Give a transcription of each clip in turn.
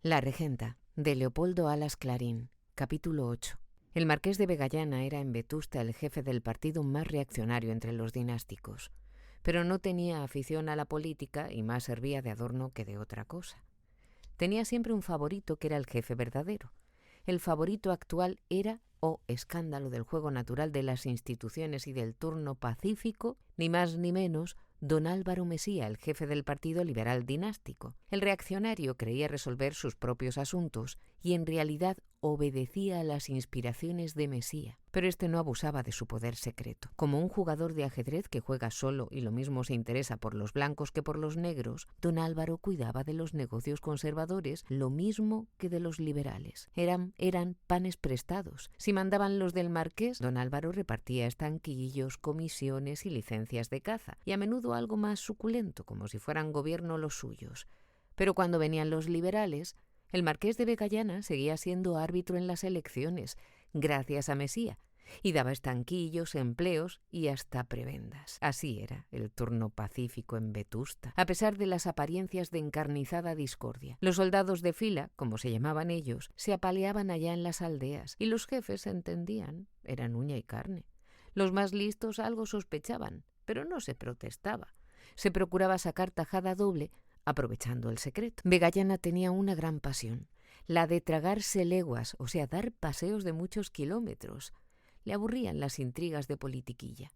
La regenta, de Leopoldo Alas Clarín, capítulo 8. El marqués de Vegallana era en Vetusta el jefe del partido más reaccionario entre los dinásticos, pero no tenía afición a la política y más servía de adorno que de otra cosa. Tenía siempre un favorito que era el jefe verdadero. El favorito actual era, escándalo del juego natural de las instituciones y del turno pacífico, ni más ni menos, don Álvaro Mesía, el jefe del Partido Liberal Dinástico. El reaccionario creía resolver sus propios asuntos y en realidad obedecía a las inspiraciones de Mesía, pero este no abusaba de su poder secreto. Como un jugador de ajedrez que juega solo y lo mismo se interesa por los blancos que por los negros, don Álvaro cuidaba de los negocios conservadores lo mismo que de los liberales. Eran panes prestados. Si mandaban los del marqués, don Álvaro repartía estanquillos, comisiones y licencias de caza, y a menudo algo más suculento, como si fueran gobierno los suyos. Pero cuando venían los liberales, el marqués de Vegallana seguía siendo árbitro en las elecciones, gracias a Mesía, y daba estanquillos, empleos y hasta prebendas. Así era el turno pacífico en Vetusta, a pesar de las apariencias de encarnizada discordia. Los soldados de fila, como se llamaban ellos, se apaleaban allá en las aldeas, y los jefes entendían, eran uña y carne. Los más listos algo sospechaban, pero no se protestaba. Se procuraba sacar tajada doble, aprovechando el secreto. Vegallana tenía una gran pasión, la de tragarse leguas, o sea, dar paseos de muchos kilómetros. Le aburrían las intrigas de politiquilla.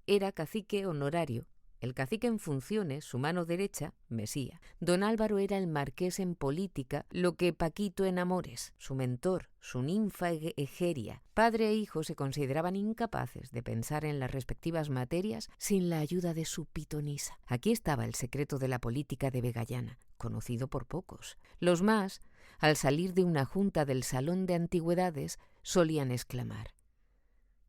Era cacique honorario, el cacique en funciones, su mano derecha, Mesía. Don Álvaro era el marqués en política, lo que Paquito en amores, su mentor, su ninfa egeria. Padre e hijo se consideraban incapaces de pensar en las respectivas materias sin la ayuda de su pitonisa. Aquí estaba el secreto de la política de Vegallana, conocido por pocos. Los más, al salir de una junta del salón de antigüedades, solían exclamar: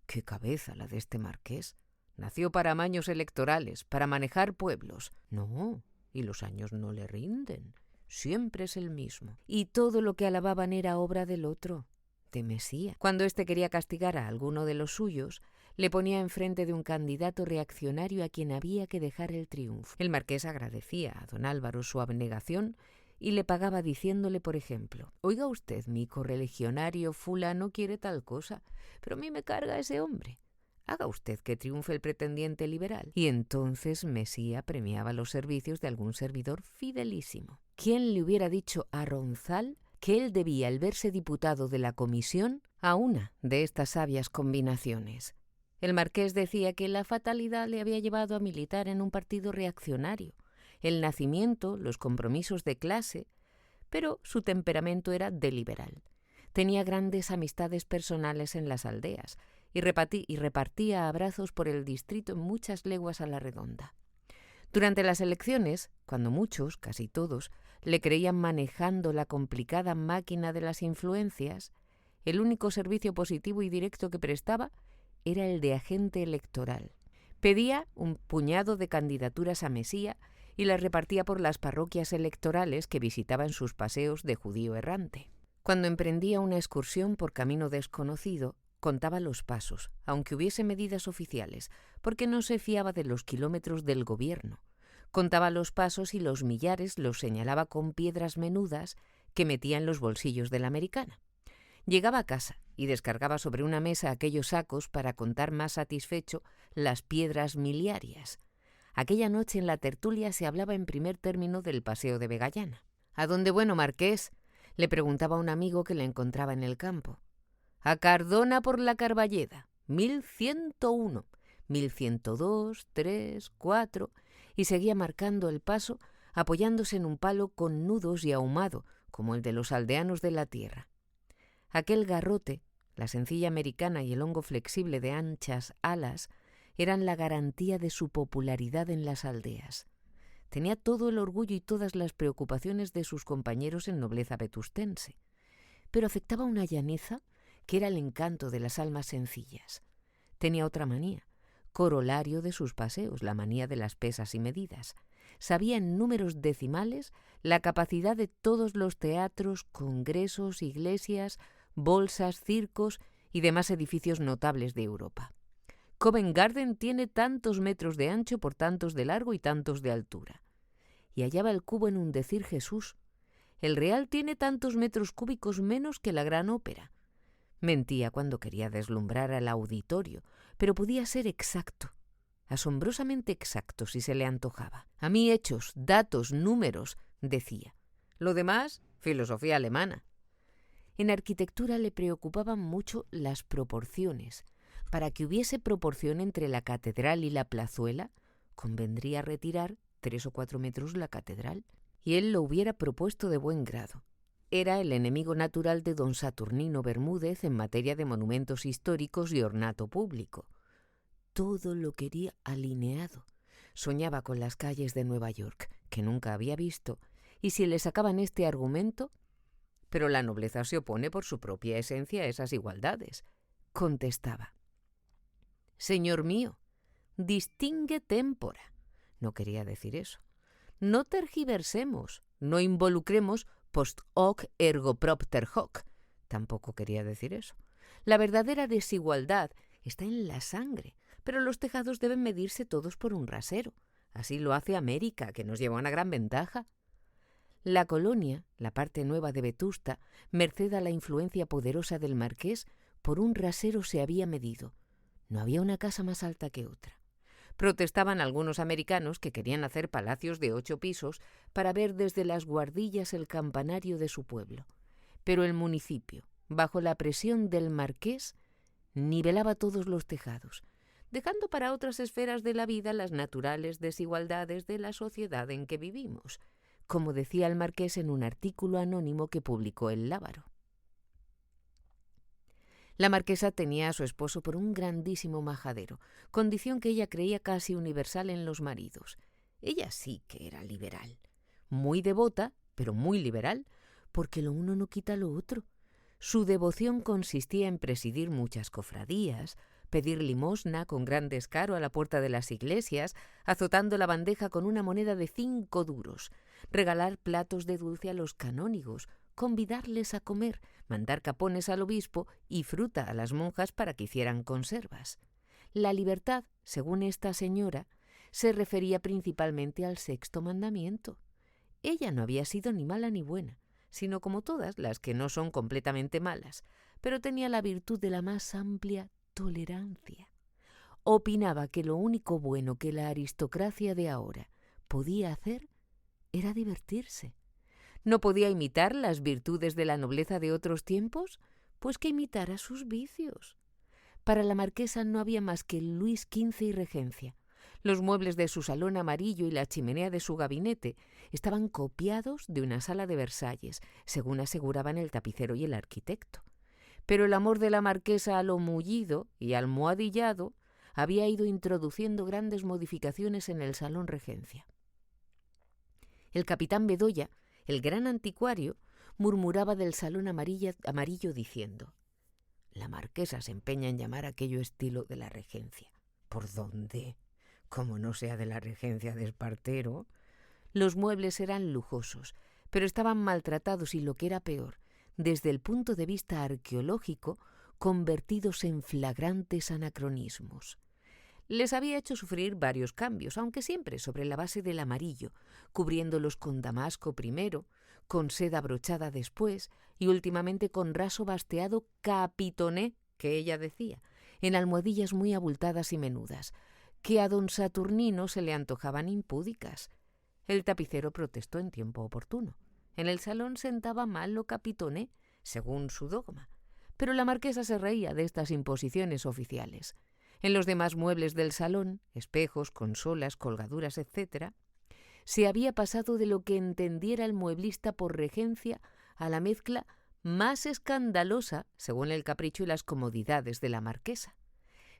«¡Qué cabeza la de este marqués! Nació para amaños electorales, para manejar pueblos. No, y los años no le rinden. Siempre es el mismo». Y todo lo que alababan era obra del otro, de Mesía. Cuando éste quería castigar a alguno de los suyos, le ponía enfrente de un candidato reaccionario a quien había que dejar el triunfo. El marqués agradecía a don Álvaro su abnegación y le pagaba diciéndole, por ejemplo: «Oiga usted, mi correligionario fulano quiere tal cosa, pero a mí me carga ese hombre. Haga usted que triunfe el pretendiente liberal». Y entonces Mesía premiaba los servicios de algún servidor fidelísimo. ¿Quién le hubiera dicho a Ronzal que él debía el verse diputado de la comisión a una de estas sabias combinaciones? El marqués decía que la fatalidad le había llevado a militar en un partido reaccionario, el nacimiento, los compromisos de clase, pero su temperamento era de liberal. Tenía grandes amistades personales en las aldeas y repartía abrazos por el distrito en muchas leguas a la redonda. Durante las elecciones, cuando muchos, casi todos, le creían manejando la complicada máquina de las influencias, el único servicio positivo y directo que prestaba era el de agente electoral. Pedía un puñado de candidaturas a Mesía y las repartía por las parroquias electorales que visitaba en sus paseos de judío errante. Cuando emprendía una excursión por camino desconocido, contaba los pasos, aunque hubiese medidas oficiales, porque no se fiaba de los kilómetros del gobierno. Contaba los pasos y los millares los señalaba con piedras menudas que metía en los bolsillos de la americana. Llegaba a casa y descargaba sobre una mesa aquellos sacos para contar más satisfecho las piedras miliarias. Aquella noche en la tertulia se hablaba en primer término del paseo de Vegallana. «¿A dónde, bueno, marqués?», le preguntaba un amigo que le encontraba en el campo. «A Cardona por la Carballeda, 1101, 1102, 3, 4... y seguía marcando el paso apoyándose en un palo con nudos y ahumado, como el de los aldeanos de la tierra. Aquel garrote, la sencilla americana y el hongo flexible de anchas alas eran la garantía de su popularidad en las aldeas. Tenía todo el orgullo y todas las preocupaciones de sus compañeros en nobleza vetustense, pero afectaba una llaneza que era el encanto de las almas sencillas. Tenía otra manía, corolario de sus paseos, la manía de las pesas y medidas. Sabía en números decimales la capacidad de todos los teatros, congresos, iglesias, bolsas, circos y demás edificios notables de Europa. Covent Garden tiene tantos metros de ancho por tantos de largo y tantos de altura. Y hallaba el cubo en un decir Jesús. El Real tiene tantos metros cúbicos menos que la Gran Ópera. Mentía cuando quería deslumbrar al auditorio, pero podía ser exacto, asombrosamente exacto si se le antojaba. A mí hechos, datos, números, decía. Lo demás, filosofía alemana. En arquitectura le preocupaban mucho las proporciones. Para que hubiese proporción entre la catedral y la plazuela, convendría retirar 3 o 4 metros la catedral, y él lo hubiera propuesto de buen grado. Era el enemigo natural de don Saturnino Bermúdez en materia de monumentos históricos y ornato público. Todo lo quería alineado. Soñaba con las calles de Nueva York, que nunca había visto, y si le sacaban este argumento... Pero la nobleza se opone por su propia esencia a esas igualdades, contestaba. Señor mío, distingue tempora. No quería decir eso. No tergiversemos, no involucremos post hoc ergo propter hoc. Tampoco quería decir eso. La verdadera desigualdad está en la sangre, pero los tejados deben medirse todos por un rasero. Así lo hace América, que nos lleva una gran ventaja. La colonia, la parte nueva de Vetusta, merced a la influencia poderosa del marqués, por un rasero se había medido. No había una casa más alta que otra. Protestaban algunos americanos que querían hacer palacios de 8 pisos para ver desde las guardillas el campanario de su pueblo. Pero el municipio, bajo la presión del marqués, nivelaba todos los tejados, dejando para otras esferas de la vida las naturales desigualdades de la sociedad en que vivimos, como decía el marqués en un artículo anónimo que publicó el Lábaro. La marquesa tenía a su esposo por un grandísimo majadero, condición que ella creía casi universal en los maridos. Ella sí que era liberal, muy devota, pero muy liberal, porque lo uno no quita lo otro. Su devoción consistía en presidir muchas cofradías, pedir limosna con gran descaro a la puerta de las iglesias, azotando la bandeja con una moneda de 5 duros, regalar platos de dulce a los canónigos, convidarles a comer, mandar capones al obispo y fruta a las monjas para que hicieran conservas. La libertad, según esta señora, se refería principalmente al 6º mandamiento. Ella no había sido ni mala ni buena, sino como todas las que no son completamente malas, pero tenía la virtud de la más amplia tolerancia. Opinaba que lo único bueno que la aristocracia de ahora podía hacer era divertirse. ¿No podía imitar las virtudes de la nobleza de otros tiempos? Pues que imitara sus vicios. Para la marquesa no había más que Luis XV y regencia. Los muebles de su salón amarillo y la chimenea de su gabinete estaban copiados de una sala de Versalles, según aseguraban el tapicero y el arquitecto. Pero el amor de la marquesa a lo mullido y almohadillado había ido introduciendo grandes modificaciones en el salón regencia. El capitán Bedoya, el gran anticuario, murmuraba del salón amarillo diciendo: «La marquesa se empeña en llamar aquello estilo de la regencia. ¿Por dónde? Como no sea de la regencia de Espartero». Los muebles eran lujosos, pero estaban maltratados y, lo que era peor, desde el punto de vista arqueológico, convertidos en flagrantes anacronismos. Les había hecho sufrir varios cambios, aunque siempre sobre la base del amarillo, cubriéndolos con damasco primero, con seda brochada después y últimamente con raso basteado capitoné, que ella decía, en almohadillas muy abultadas y menudas, que a don Saturnino se le antojaban impúdicas. El tapicero protestó en tiempo oportuno. En el salón sentaba mal lo capitoné, según su dogma, pero la marquesa se reía de estas imposiciones oficiales. En los demás muebles del salón, espejos, consolas, colgaduras, etc., se había pasado de lo que entendiera el mueblista por regencia a la mezcla más escandalosa, según el capricho y las comodidades de la marquesa.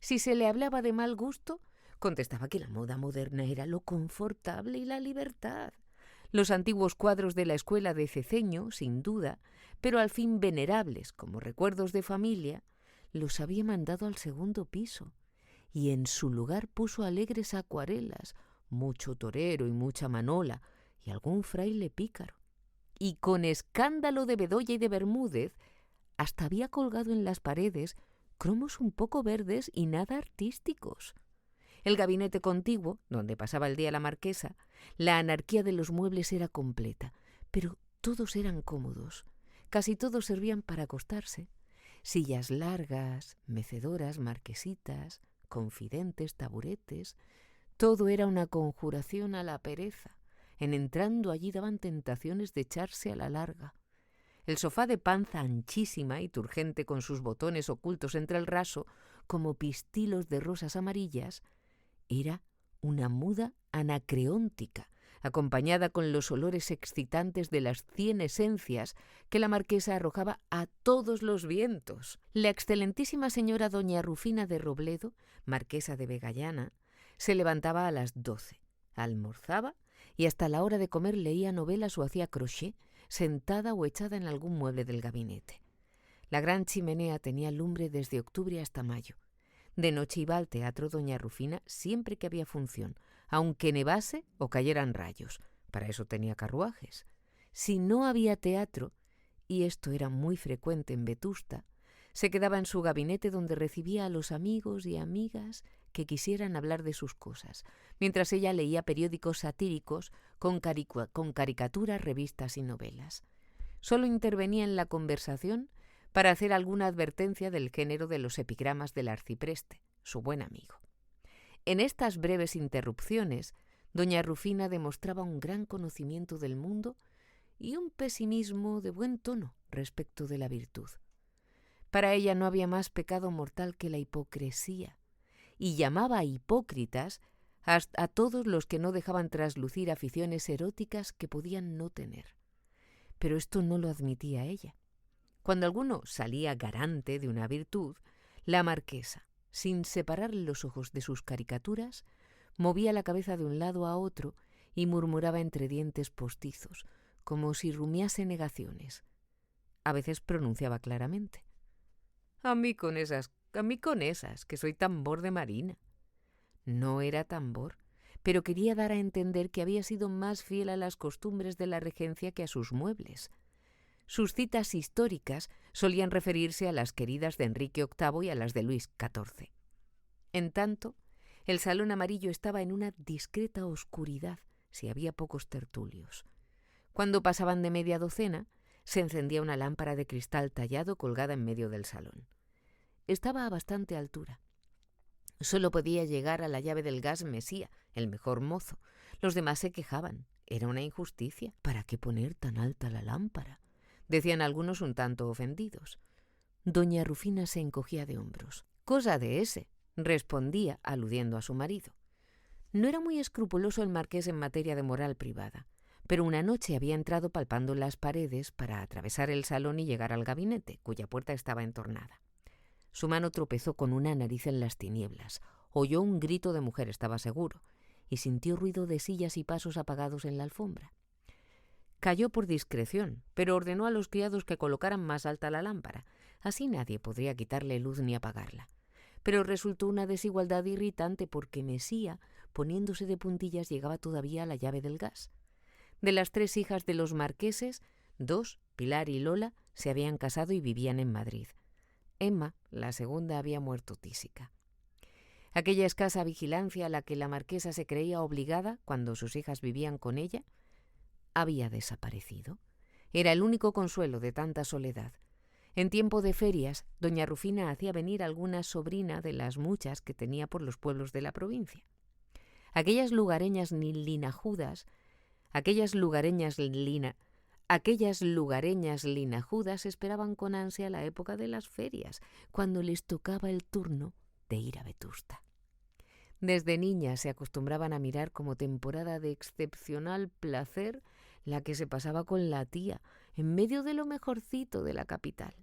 Si se le hablaba de mal gusto, contestaba que la moda moderna era lo confortable y la libertad. Los antiguos cuadros de la escuela de Ceceño, sin duda, pero al fin venerables como recuerdos de familia, los había mandado al 2º piso. Y en su lugar puso alegres acuarelas, mucho torero y mucha manola, y algún fraile pícaro. Y con escándalo de Bedoya y de Bermúdez, hasta había colgado en las paredes cromos un poco verdes y nada artísticos. El gabinete contiguo, donde pasaba el día la marquesa, la anarquía de los muebles era completa, pero todos eran cómodos, casi todos servían para acostarse. Sillas largas, mecedoras, marquesitas, confidentes, taburetes, todo era una conjuración a la pereza. En entrando allí daban tentaciones de echarse a la larga. El sofá de panza anchísima y turgente con sus botones ocultos entre el raso, como pistilos de rosas amarillas, era una muda anacreóntica, acompañada con los olores excitantes de las 100 esencias que la marquesa arrojaba a todos los vientos. La excelentísima señora doña Rufina de Robledo, marquesa de Vegallana, se levantaba a las 12, almorzaba y hasta la hora de comer leía novelas o hacía crochet, sentada o echada en algún mueble del gabinete. La gran chimenea tenía lumbre desde octubre hasta mayo. De noche iba al teatro doña Rufina siempre que había función, aunque nevase o cayeran rayos. Para eso tenía carruajes. Si no había teatro, y esto era muy frecuente en Vetusta, se quedaba en su gabinete donde recibía a los amigos y amigas que quisieran hablar de sus cosas, mientras ella leía periódicos satíricos con caricaturas, revistas y novelas. Solo intervenía en la conversación para hacer alguna advertencia del género de los epigramas del arcipreste, su buen amigo. En estas breves interrupciones, doña Rufina demostraba un gran conocimiento del mundo y un pesimismo de buen tono respecto de la virtud. Para ella no había más pecado mortal que la hipocresía, y llamaba a hipócritas a todos los que no dejaban traslucir aficiones eróticas que podían no tener. Pero esto no lo admitía ella. Cuando alguno salía garante de una virtud, la marquesa, sin separar los ojos de sus caricaturas, movía la cabeza de un lado a otro y murmuraba entre dientes postizos, como si rumiase negaciones. A veces pronunciaba claramente: A mí con esas, que soy tambor de marina. No era tambor, pero quería dar a entender que había sido más fiel a las costumbres de la regencia que a sus muebles. Sus citas históricas solían referirse a las queridas de Enrique VIII y a las de Luis XIV. En tanto, el salón amarillo estaba en una discreta oscuridad si había pocos tertulios. Cuando pasaban de media docena, se encendía una lámpara de cristal tallado colgada en medio del salón. Estaba a bastante altura. Solo podía llegar a la llave del gas Mesía, el mejor mozo. Los demás se quejaban. Era una injusticia. ¿Para qué poner tan alta la lámpara?, decían algunos un tanto ofendidos. Doña Rufina se encogía de hombros. Cosa de ese, respondía, aludiendo a su marido. No era muy escrupuloso el marqués en materia de moral privada, pero una noche había entrado palpando las paredes para atravesar el salón y llegar al gabinete, cuya puerta estaba entornada. Su mano tropezó con una nariz en las tinieblas. Oyó un grito de mujer, estaba seguro, y sintió ruido de sillas y pasos apagados en la alfombra. Calló por discreción, pero ordenó a los criados que colocaran más alta la lámpara. Así nadie podría quitarle luz ni apagarla. Pero resultó una desigualdad irritante porque Mesía, poniéndose de puntillas, llegaba todavía a la llave del gas. De las 3 hijas de los marqueses, 2, Pilar y Lola, se habían casado y vivían en Madrid. Emma, la segunda, había muerto tísica. Aquella escasa vigilancia a la que la marquesa se creía obligada cuando sus hijas vivían con ella había desaparecido. Era el único consuelo de tanta soledad. En tiempo de ferias, doña Rufina hacía venir alguna sobrina de las muchas que tenía por los pueblos de la provincia. Aquellas lugareñas linajudas esperaban con ansia la época de las ferias, cuando les tocaba el turno de ir a Vetusta. Desde niñas se acostumbraban a mirar como temporada de excepcional placer la que se pasaba con la tía, en medio de lo mejorcito de la capital.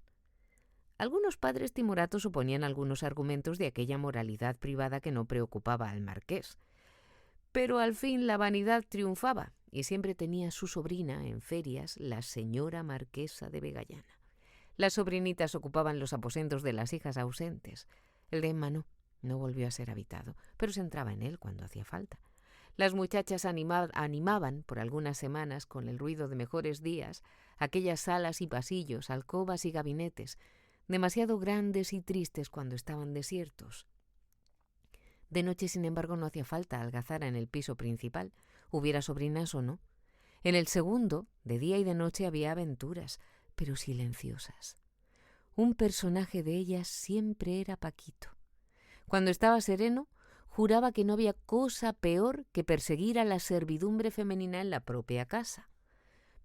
Algunos padres timoratos oponían algunos argumentos de aquella moralidad privada que no preocupaba al marqués. Pero al fin la vanidad triunfaba y siempre tenía su sobrina en ferias, la señora marquesa de Vegallana. Las sobrinitas ocupaban los aposentos de las hijas ausentes. El de Emma no volvió a ser habitado, pero se entraba en él cuando hacía falta. Las muchachas animaban por algunas semanas con el ruido de mejores días aquellas salas y pasillos, alcobas y gabinetes, demasiado grandes y tristes cuando estaban desiertos. De noche, sin embargo, no hacía falta algazara en el piso principal, hubiera sobrinas o no. En el segundo, de día y de noche, había aventuras, pero silenciosas. Un personaje de ellas siempre era Paquito. Cuando estaba sereno, juraba que no había cosa peor que perseguir a la servidumbre femenina en la propia casa.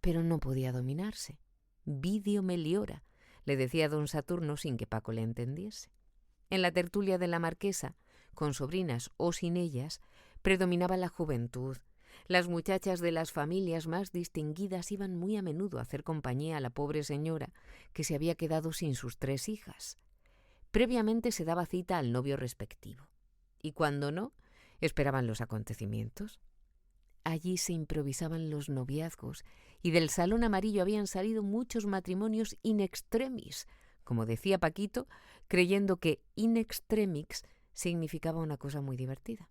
Pero no podía dominarse. Vidio Meliora, le decía don Saturno sin que Paco le entendiese. En la tertulia de la marquesa, con sobrinas o sin ellas, predominaba la juventud. Las muchachas de las familias más distinguidas iban muy a menudo a hacer compañía a la pobre señora que se había quedado sin sus 3 hijas. Previamente se daba cita al novio respectivo, y cuando no, esperaban los acontecimientos. Allí se improvisaban los noviazgos, y del salón amarillo habían salido muchos matrimonios in extremis, como decía Paquito, creyendo que in extremis significaba una cosa muy divertida.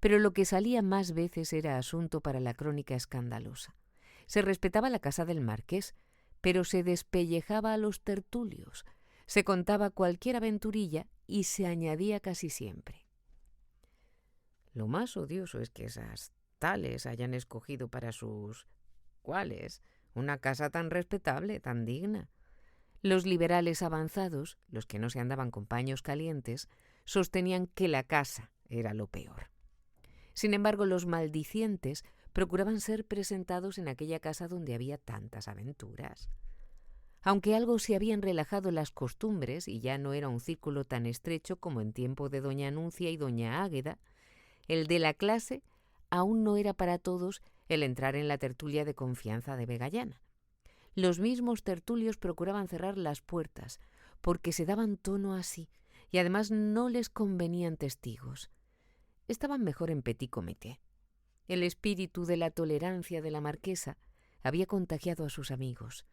Pero lo que salía más veces era asunto para la crónica escandalosa. Se respetaba la casa del marqués, pero se despellejaba a los tertulios, se contaba cualquier aventurilla y se añadía casi siempre: lo más odioso es que esas tales hayan escogido para sus cuales una casa tan respetable, tan digna. Los liberales avanzados, los que no se andaban con paños calientes, sostenían que la casa era lo peor. Sin embargo, los maldicientes procuraban ser presentados en aquella casa donde había tantas aventuras. Aunque algo se habían relajado las costumbres y ya no era un círculo tan estrecho como en tiempo de doña Anuncia y doña Águeda, el de la clase aún no era para todos el entrar en la tertulia de confianza de Vegallana. Los mismos tertulios procuraban cerrar las puertas, porque se daban tono así, y además no les convenían testigos. Estaban mejor en petit comité. El espíritu de la tolerancia de la marquesa había contagiado a sus amigos.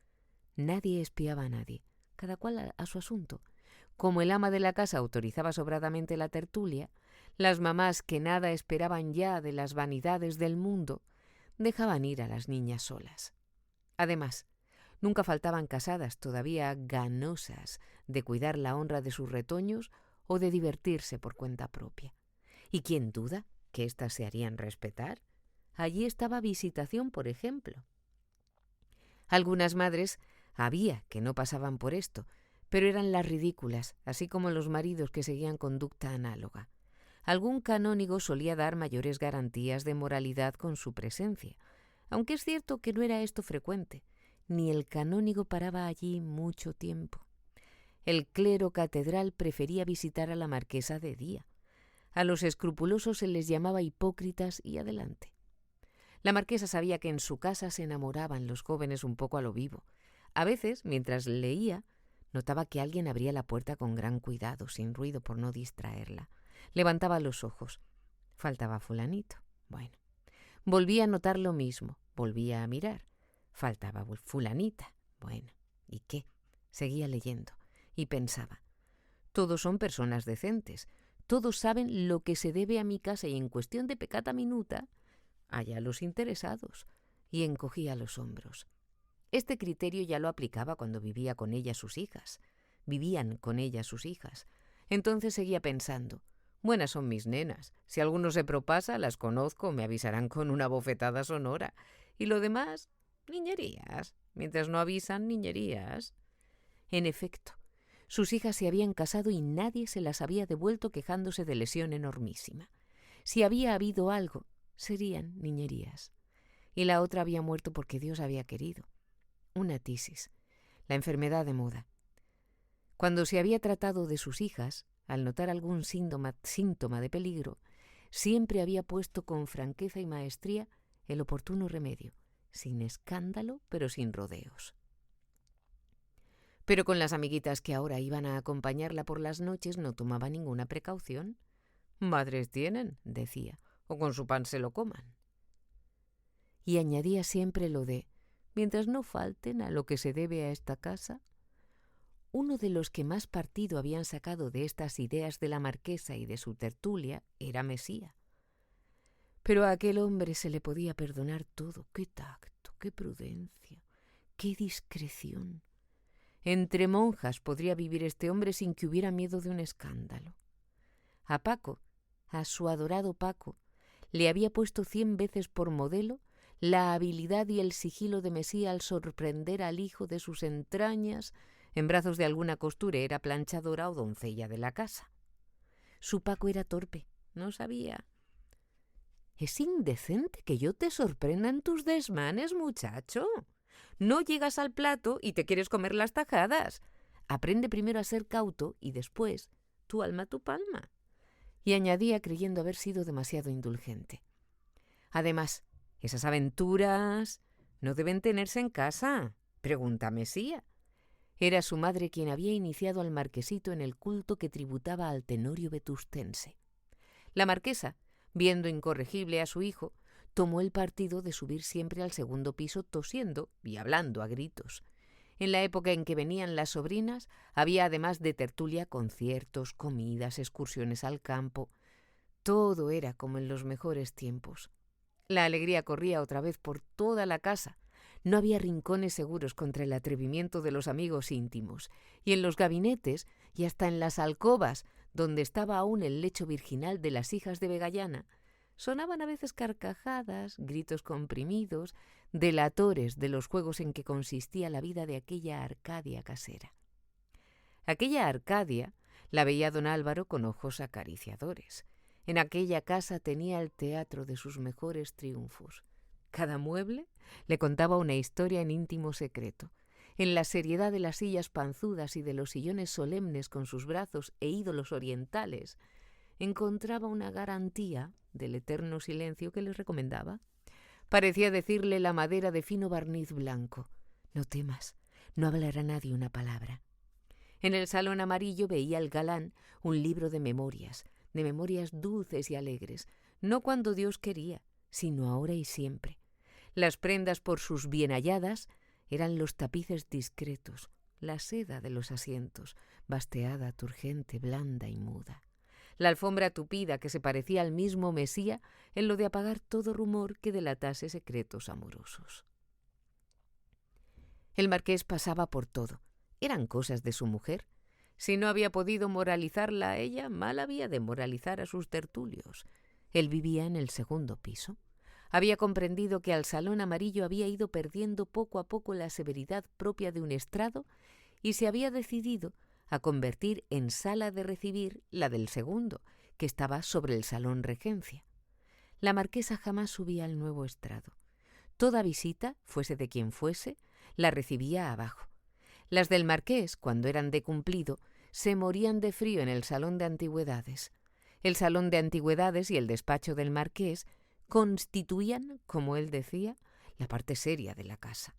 Nadie espiaba a nadie, cada cual a su asunto. Como el ama de la casa autorizaba sobradamente la tertulia, las mamás que nada esperaban ya de las vanidades del mundo dejaban ir a las niñas solas. Además, nunca faltaban casadas todavía ganosas de cuidar la honra de sus retoños o de divertirse por cuenta propia. ¿Y quién duda que éstas se harían respetar? Allí estaba Visitación, por ejemplo. Algunas madres había que no pasaban por esto, pero eran las ridículas, así como los maridos que seguían conducta análoga. Algún canónigo solía dar mayores garantías de moralidad con su presencia, aunque es cierto que no era esto frecuente, ni el canónigo paraba allí mucho tiempo. El clero catedral prefería visitar a la marquesa de día. A los escrupulosos se les llamaba hipócritas y adelante. La marquesa sabía que en su casa se enamoraban los jóvenes un poco a lo vivo. A veces, mientras leía, notaba que alguien abría la puerta con gran cuidado, sin ruido por no distraerla. Levantaba los ojos. Faltaba fulanito. Bueno. Volvía a notar lo mismo. Volvía a mirar. Faltaba fulanita. Bueno. ¿Y qué? Seguía leyendo. Y pensaba: todos son personas decentes. Todos saben lo que se debe a mi casa y en cuestión de peccata minuta, allá los interesados. Y encogía los hombros. Este criterio ya lo aplicaba cuando vivía con ella sus hijas. Vivían con ella sus hijas. Entonces seguía pensando: buenas son mis nenas. Si alguno se propasa, las conozco, me avisarán con una bofetada sonora. Y lo demás, niñerías. Mientras no avisan, niñerías. En efecto, sus hijas se habían casado y nadie se las había devuelto quejándose de lesión enormísima. Si había habido algo, serían niñerías. Y la otra había muerto porque Dios había querido. Una tisis, la enfermedad de moda. Cuando se había tratado de sus hijas, al notar algún síntoma de peligro, siempre había puesto con franqueza y maestría el oportuno remedio, sin escándalo, pero sin rodeos. Pero con las amiguitas que ahora iban a acompañarla por las noches no tomaba ninguna precaución. Madres tienen, decía, o con su pan se lo coman. Y añadía siempre lo de: mientras no falten a lo que se debe a esta casa. Uno de los que más partido habían sacado de estas ideas de la marquesa y de su tertulia era Mesía. Pero a aquel hombre se le podía perdonar todo. ¡Qué tacto, qué prudencia, qué discreción! Entre monjas podría vivir este hombre sin que hubiera miedo de un escándalo. A Paco, a su adorado Paco, le había puesto 100 veces por modelo la habilidad y el sigilo de Mesía al sorprender al hijo de sus entrañas en brazos de alguna costurera, planchadora o doncella de la casa. Su Paco era torpe, no sabía. «Es indecente que yo te sorprenda en tus desmanes, muchacho. No llegas al plato y te quieres comer las tajadas. Aprende primero a ser cauto y después, tu alma, tu palma». Y añadía creyendo haber sido demasiado indulgente. «Además, esas aventuras no deben tenerse en casa. Pregunta a Mesía». Era su madre quien había iniciado al marquesito en el culto que tributaba al tenorio vetustense. La marquesa, viendo incorregible a su hijo, tomó el partido de subir siempre al segundo piso tosiendo y hablando a gritos. En la época en que venían las sobrinas, había además de tertulia conciertos, comidas, excursiones al campo. Todo era como en los mejores tiempos. La alegría corría otra vez por toda la casa. No había rincones seguros contra el atrevimiento de los amigos íntimos, y en los gabinetes y hasta en las alcobas, donde estaba aún el lecho virginal de las hijas de Vegallana, sonaban a veces carcajadas, gritos comprimidos, delatores de los juegos en que consistía la vida de aquella Arcadia casera. Aquella Arcadia la veía don Álvaro con ojos acariciadores. En aquella casa tenía el teatro de sus mejores triunfos. Cada mueble le contaba una historia en íntimo secreto. En la seriedad de las sillas panzudas y de los sillones solemnes con sus brazos e ídolos orientales, encontraba una garantía del eterno silencio que les recomendaba. Parecía decirle la madera de fino barniz blanco: «No temas, no hablará nadie una palabra». En el salón amarillo veía el galán un libro de memorias dulces y alegres, no cuando Dios quería, sino ahora y siempre. Las prendas por sus bien halladas eran los tapices discretos, la seda de los asientos, basteada, turgente, blanda y muda. La alfombra tupida que se parecía al mismo Mesía en lo de apagar todo rumor que delatase secretos amorosos. El marqués pasaba por todo. Eran cosas de su mujer. Si no había podido moralizarla a ella, mal había de moralizar a sus tertulios. Él vivía en el segundo piso. Había comprendido que al salón amarillo había ido perdiendo poco a poco la severidad propia de un estrado y se había decidido a convertir en sala de recibir la del segundo, que estaba sobre el salón regencia. La marquesa jamás subía al nuevo estrado. Toda visita, fuese de quien fuese, la recibía abajo. Las del marqués, cuando eran de cumplido, se morían de frío en el salón de antigüedades. El salón de antigüedades y el despacho del marqués constituían, como él decía, la parte seria de la casa.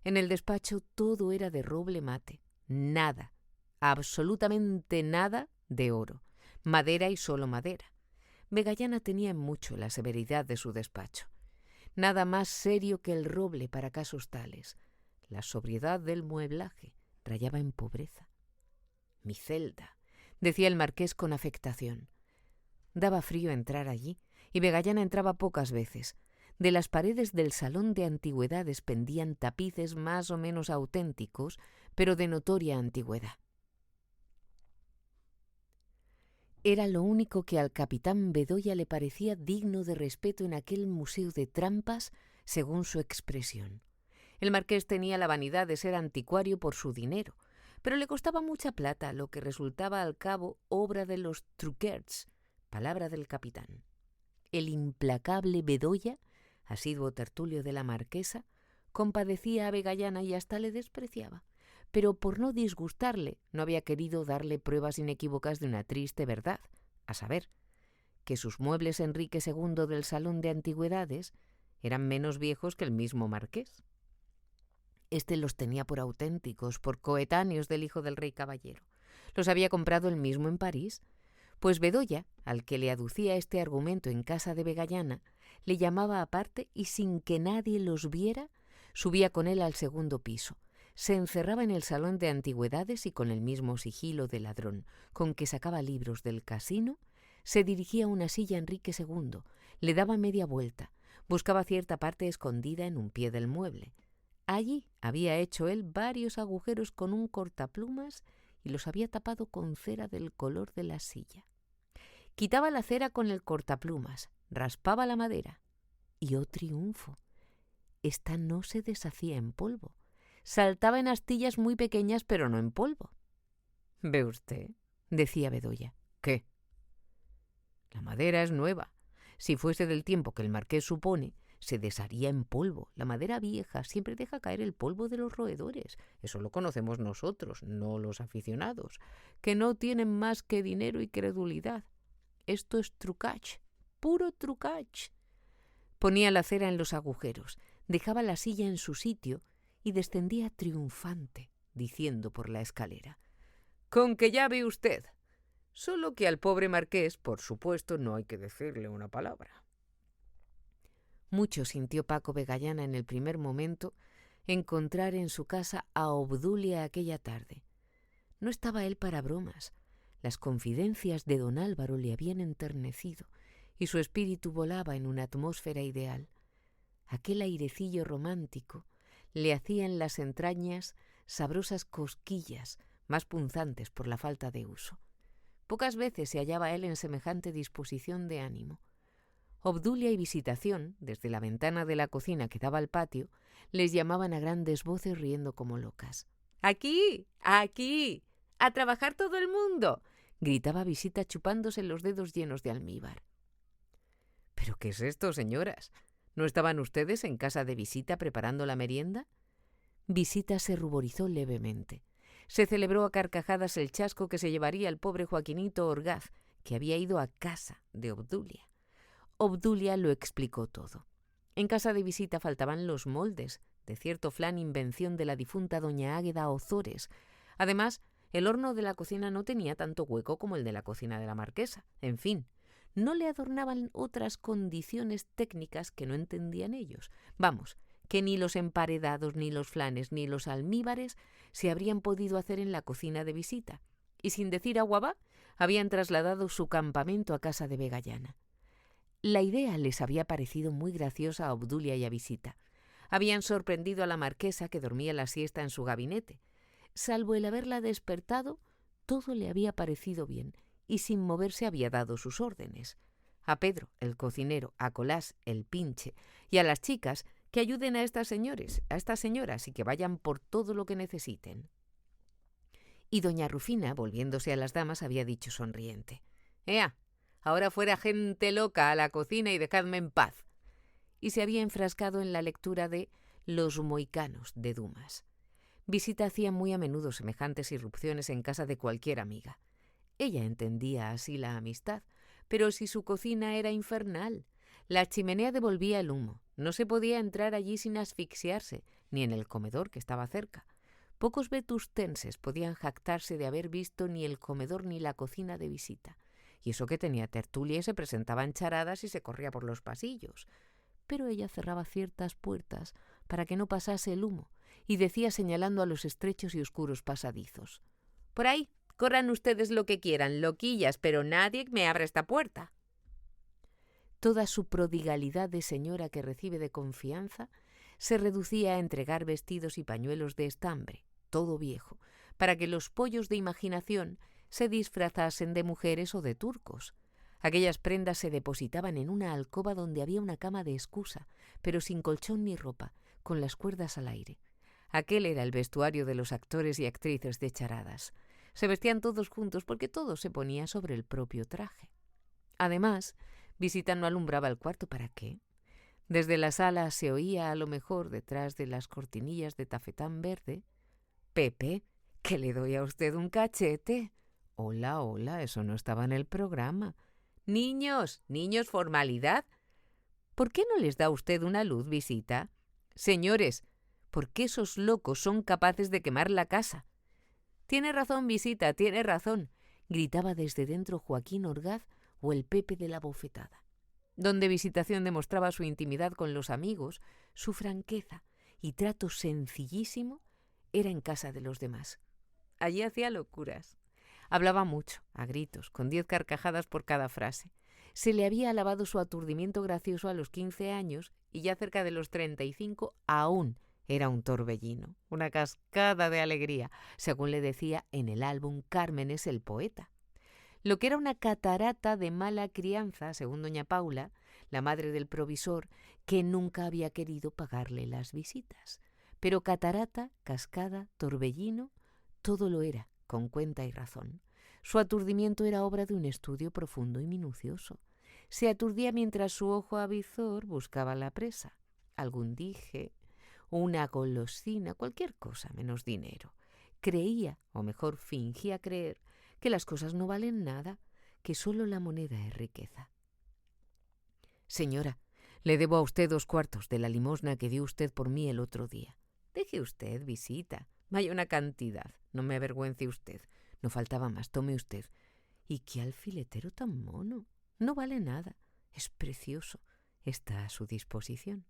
En el despacho todo era de roble mate, nada, absolutamente nada de oro, madera y solo madera. Vegallana tenía en mucho la severidad de su despacho. Nada más serio que el roble para casos tales. La sobriedad del mueblaje rayaba en pobreza. «Mi celda», decía el marqués con afectación. Daba frío entrar allí, y Vegallana entraba pocas veces. De las paredes del salón de antigüedades pendían tapices más o menos auténticos, pero de notoria antigüedad. Era lo único que al capitán Bedoya le parecía digno de respeto en aquel museo de trampas, según su expresión. El marqués tenía la vanidad de ser anticuario por su dinero, pero le costaba mucha plata, lo que resultaba al cabo obra de los truquets, palabra del capitán. El implacable Bedoya, asiduo tertulio de la marquesa, compadecía a Vegallana y hasta le despreciaba, pero por no disgustarle no había querido darle pruebas inequívocas de una triste verdad, a saber, que sus muebles Enrique II del salón de antigüedades eran menos viejos que el mismo marqués. Este los tenía por auténticos, por coetáneos del hijo del rey caballero. Los había comprado él mismo en París. Pues Bedoya, al que le aducía este argumento en casa de Vegallana, le llamaba aparte y sin que nadie los viera, subía con él al segundo piso. Se encerraba en el salón de antigüedades y con el mismo sigilo de ladrón con que sacaba libros del casino, se dirigía a una silla a Enrique II, le daba media vuelta, buscaba cierta parte escondida en un pie del mueble. Allí había hecho él varios agujeros con un cortaplumas y los había tapado con cera del color de la silla. Quitaba la cera con el cortaplumas, raspaba la madera y, ¡oh triunfo!, Esta no se deshacía en polvo. Saltaba en astillas muy pequeñas, pero no en polvo. «¿Ve usted?», decía Bedoya. «¿Qué?». «La madera es nueva. Si fuese del tiempo que el marqués supone, se desharía en polvo. La madera vieja siempre deja caer el polvo de los roedores. Eso lo conocemos nosotros, no los aficionados, que no tienen más que dinero y credulidad. Esto es trucage, puro trucage». Ponía la cera en los agujeros, dejaba la silla en su sitio y descendía triunfante, diciendo por la escalera: «Con que ya ve usted. Solo que al pobre marqués, por supuesto, no hay que decirle una palabra». Mucho sintió Paco Vegallana en el primer momento encontrar en su casa a Obdulia aquella tarde. No estaba él para bromas. Las confidencias de don Álvaro le habían enternecido y su espíritu volaba en una atmósfera ideal. Aquel airecillo romántico le hacía en las entrañas sabrosas cosquillas, más punzantes por la falta de uso. Pocas veces se hallaba él en semejante disposición de ánimo. Obdulia y Visitación, desde la ventana de la cocina que daba al patio, les llamaban a grandes voces riendo como locas. «¡Aquí! ¡Aquí! ¡A trabajar todo el mundo!», gritaba Visita chupándose los dedos llenos de almíbar. «¿Pero qué es esto, señoras? ¿No estaban ustedes en casa de Visita preparando la merienda?». Visita se ruborizó levemente. Se celebró a carcajadas el chasco que se llevaría el pobre Joaquinito Orgaz, que había ido a casa de Obdulia. Obdulia lo explicó todo. En casa de Visita faltaban los moldes de cierto flan invención de la difunta doña Águeda Ozores. Además, el horno de la cocina no tenía tanto hueco como el de la cocina de la marquesa. En fin, no le adornaban otras condiciones técnicas que no entendían ellos. Vamos, que ni los emparedados, ni los flanes, ni los almíbares se habrían podido hacer en la cocina de Visita. Y sin decir agua va, habían trasladado su campamento a casa de Vegallana. La idea les había parecido muy graciosa a Obdulia y a Visita. Habían sorprendido a la marquesa, que dormía la siesta en su gabinete. Salvo el haberla despertado, todo le había parecido bien, y sin moverse había dado sus órdenes. A Pedro, el cocinero, a Colás, el pinche, y a las chicas, que ayuden a estas señoras y que vayan por todo lo que necesiten. Y doña Rufina, volviéndose a las damas, había dicho sonriente: «¡Ea! Ahora fuera gente loca a la cocina y dejadme en paz». Y se había enfrascado en la lectura de Los Mohicanos de Dumas. Visita hacía muy a menudo semejantes irrupciones en casa de cualquier amiga. Ella entendía así la amistad, pero si su cocina era infernal, la chimenea devolvía el humo, no se podía entrar allí sin asfixiarse, ni en el comedor que estaba cerca. Pocos vetustenses podían jactarse de haber visto ni el comedor ni la cocina de Visita. Y eso que tenía tertulia y se presentaban charadas y se corría por los pasillos. Pero ella cerraba ciertas puertas para que no pasase el humo y decía señalando a los estrechos y oscuros pasadizos: «Por ahí, corran ustedes lo que quieran, loquillas, pero nadie me abra esta puerta». Toda su prodigalidad de señora que recibe de confianza se reducía a entregar vestidos y pañuelos de estambre, todo viejo, para que los pollos de imaginación se disfrazasen de mujeres o de turcos. Aquellas prendas se depositaban en una alcoba donde había una cama de excusa, pero sin colchón ni ropa, con las cuerdas al aire. Aquel era el vestuario de los actores y actrices de charadas. Se vestían todos juntos porque todo se ponía sobre el propio traje. Además, Visita no alumbraba el cuarto. ¿Para qué? Desde la sala se oía, a lo mejor, detrás de las cortinillas de tafetán verde: «Pepe, que le doy a usted un cachete». «Hola, hola, eso no estaba en el programa». «Niños, formalidad. ¿Por qué no les da usted una luz, Visita? Señores, ¿por qué esos locos son capaces de quemar la casa?». «Tiene razón, Visita, tiene razón», gritaba desde dentro Joaquín Orgaz o el Pepe de la bofetada. Donde Visitación demostraba su intimidad con los amigos, su franqueza y trato sencillísimo, era en casa de los demás. Allí hacía locuras. Hablaba mucho, a gritos, con 10 carcajadas por cada frase. Se le había alabado su aturdimiento gracioso a los 15 años y ya cerca de los 35 aún era un torbellino, una cascada de alegría, según le decía en el álbum Cármenes el poeta. Lo que era una catarata de mala crianza, según doña Paula, la madre del provisor, que nunca había querido pagarle las visitas. Pero catarata, cascada, torbellino, todo lo era, con cuenta y razón. Su aturdimiento era obra de un estudio profundo y minucioso. Se aturdía mientras su ojo avizor buscaba la presa, algún dije, una golosina, cualquier cosa menos dinero. Creía, o mejor fingía creer, que las cosas no valen nada, que solo la moneda es riqueza. Señora, le debo a usted 2/4 de la limosna que dio usted por mí el otro día. Deje usted, Visita. Vaya una cantidad. No me avergüence usted. No faltaba más. Tome usted. ¿Y qué alfiletero tan mono? No vale nada. Es precioso. Está a su disposición.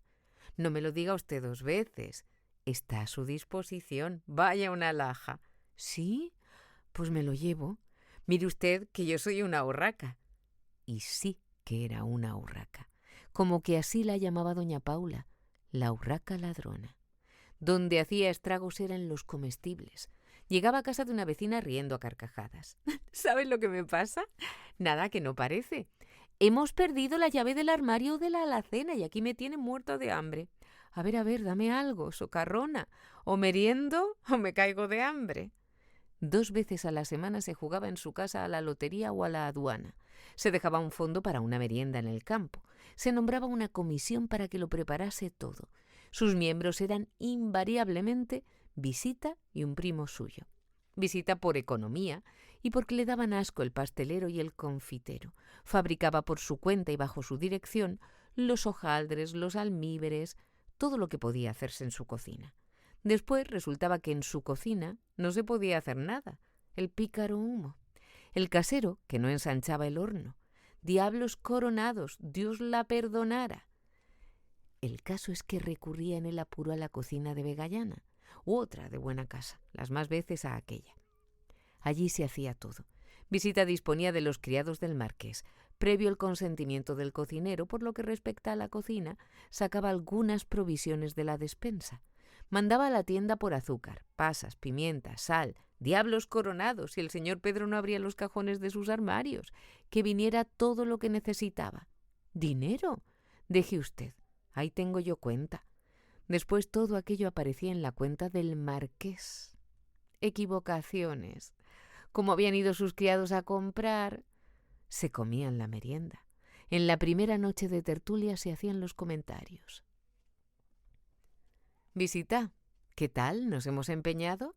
No me lo diga usted 2 veces. Está a su disposición. Vaya una alhaja. ¿Sí? Pues me lo llevo. Mire usted que yo soy una urraca. Y sí que era una urraca. Como que así la llamaba doña Paula, la urraca ladrona. Donde hacía estragos era en los comestibles. Llegaba a casa de una vecina riendo a carcajadas. ¿Sabes lo que me pasa? Nada, que no parece. Hemos perdido la llave del armario de la alacena y aquí me tiene muerto de hambre. A ver, dame algo, socarrona. O meriendo o me caigo de hambre. 2 veces a la semana se jugaba en su casa a la lotería o a la aduana. Se dejaba un fondo para una merienda en el campo. Se nombraba una comisión para que lo preparase todo. Sus miembros eran invariablemente Visita y un primo suyo. Visita por economía y porque le daban asco el pastelero y el confitero. Fabricaba por su cuenta y bajo su dirección los hojaldres, los almíberes, todo lo que podía hacerse en su cocina. Después resultaba que en su cocina no se podía hacer nada. El pícaro humo. El casero, que no ensanchaba el horno. Diablos coronados, Dios la perdonara. El caso es que recurría en el apuro a la cocina de Vegallana, u otra de buena casa, las más veces a aquella. Allí se hacía todo. Visita disponía de los criados del marqués. Previo el consentimiento del cocinero, por lo que respecta a la cocina, sacaba algunas provisiones de la despensa. Mandaba a la tienda por azúcar, pasas, pimienta, sal, diablos coronados, si el señor Pedro no abría los cajones de sus armarios, que viniera todo lo que necesitaba. ¿Dinero? Deje usted, ahí tengo yo cuenta. Después todo aquello aparecía en la cuenta del marqués. Equivocaciones. Como habían ido sus criados a comprar, se comían la merienda. En la primera noche de tertulia se hacían los comentarios. Visita, ¿qué tal? ¿Nos hemos empeñado?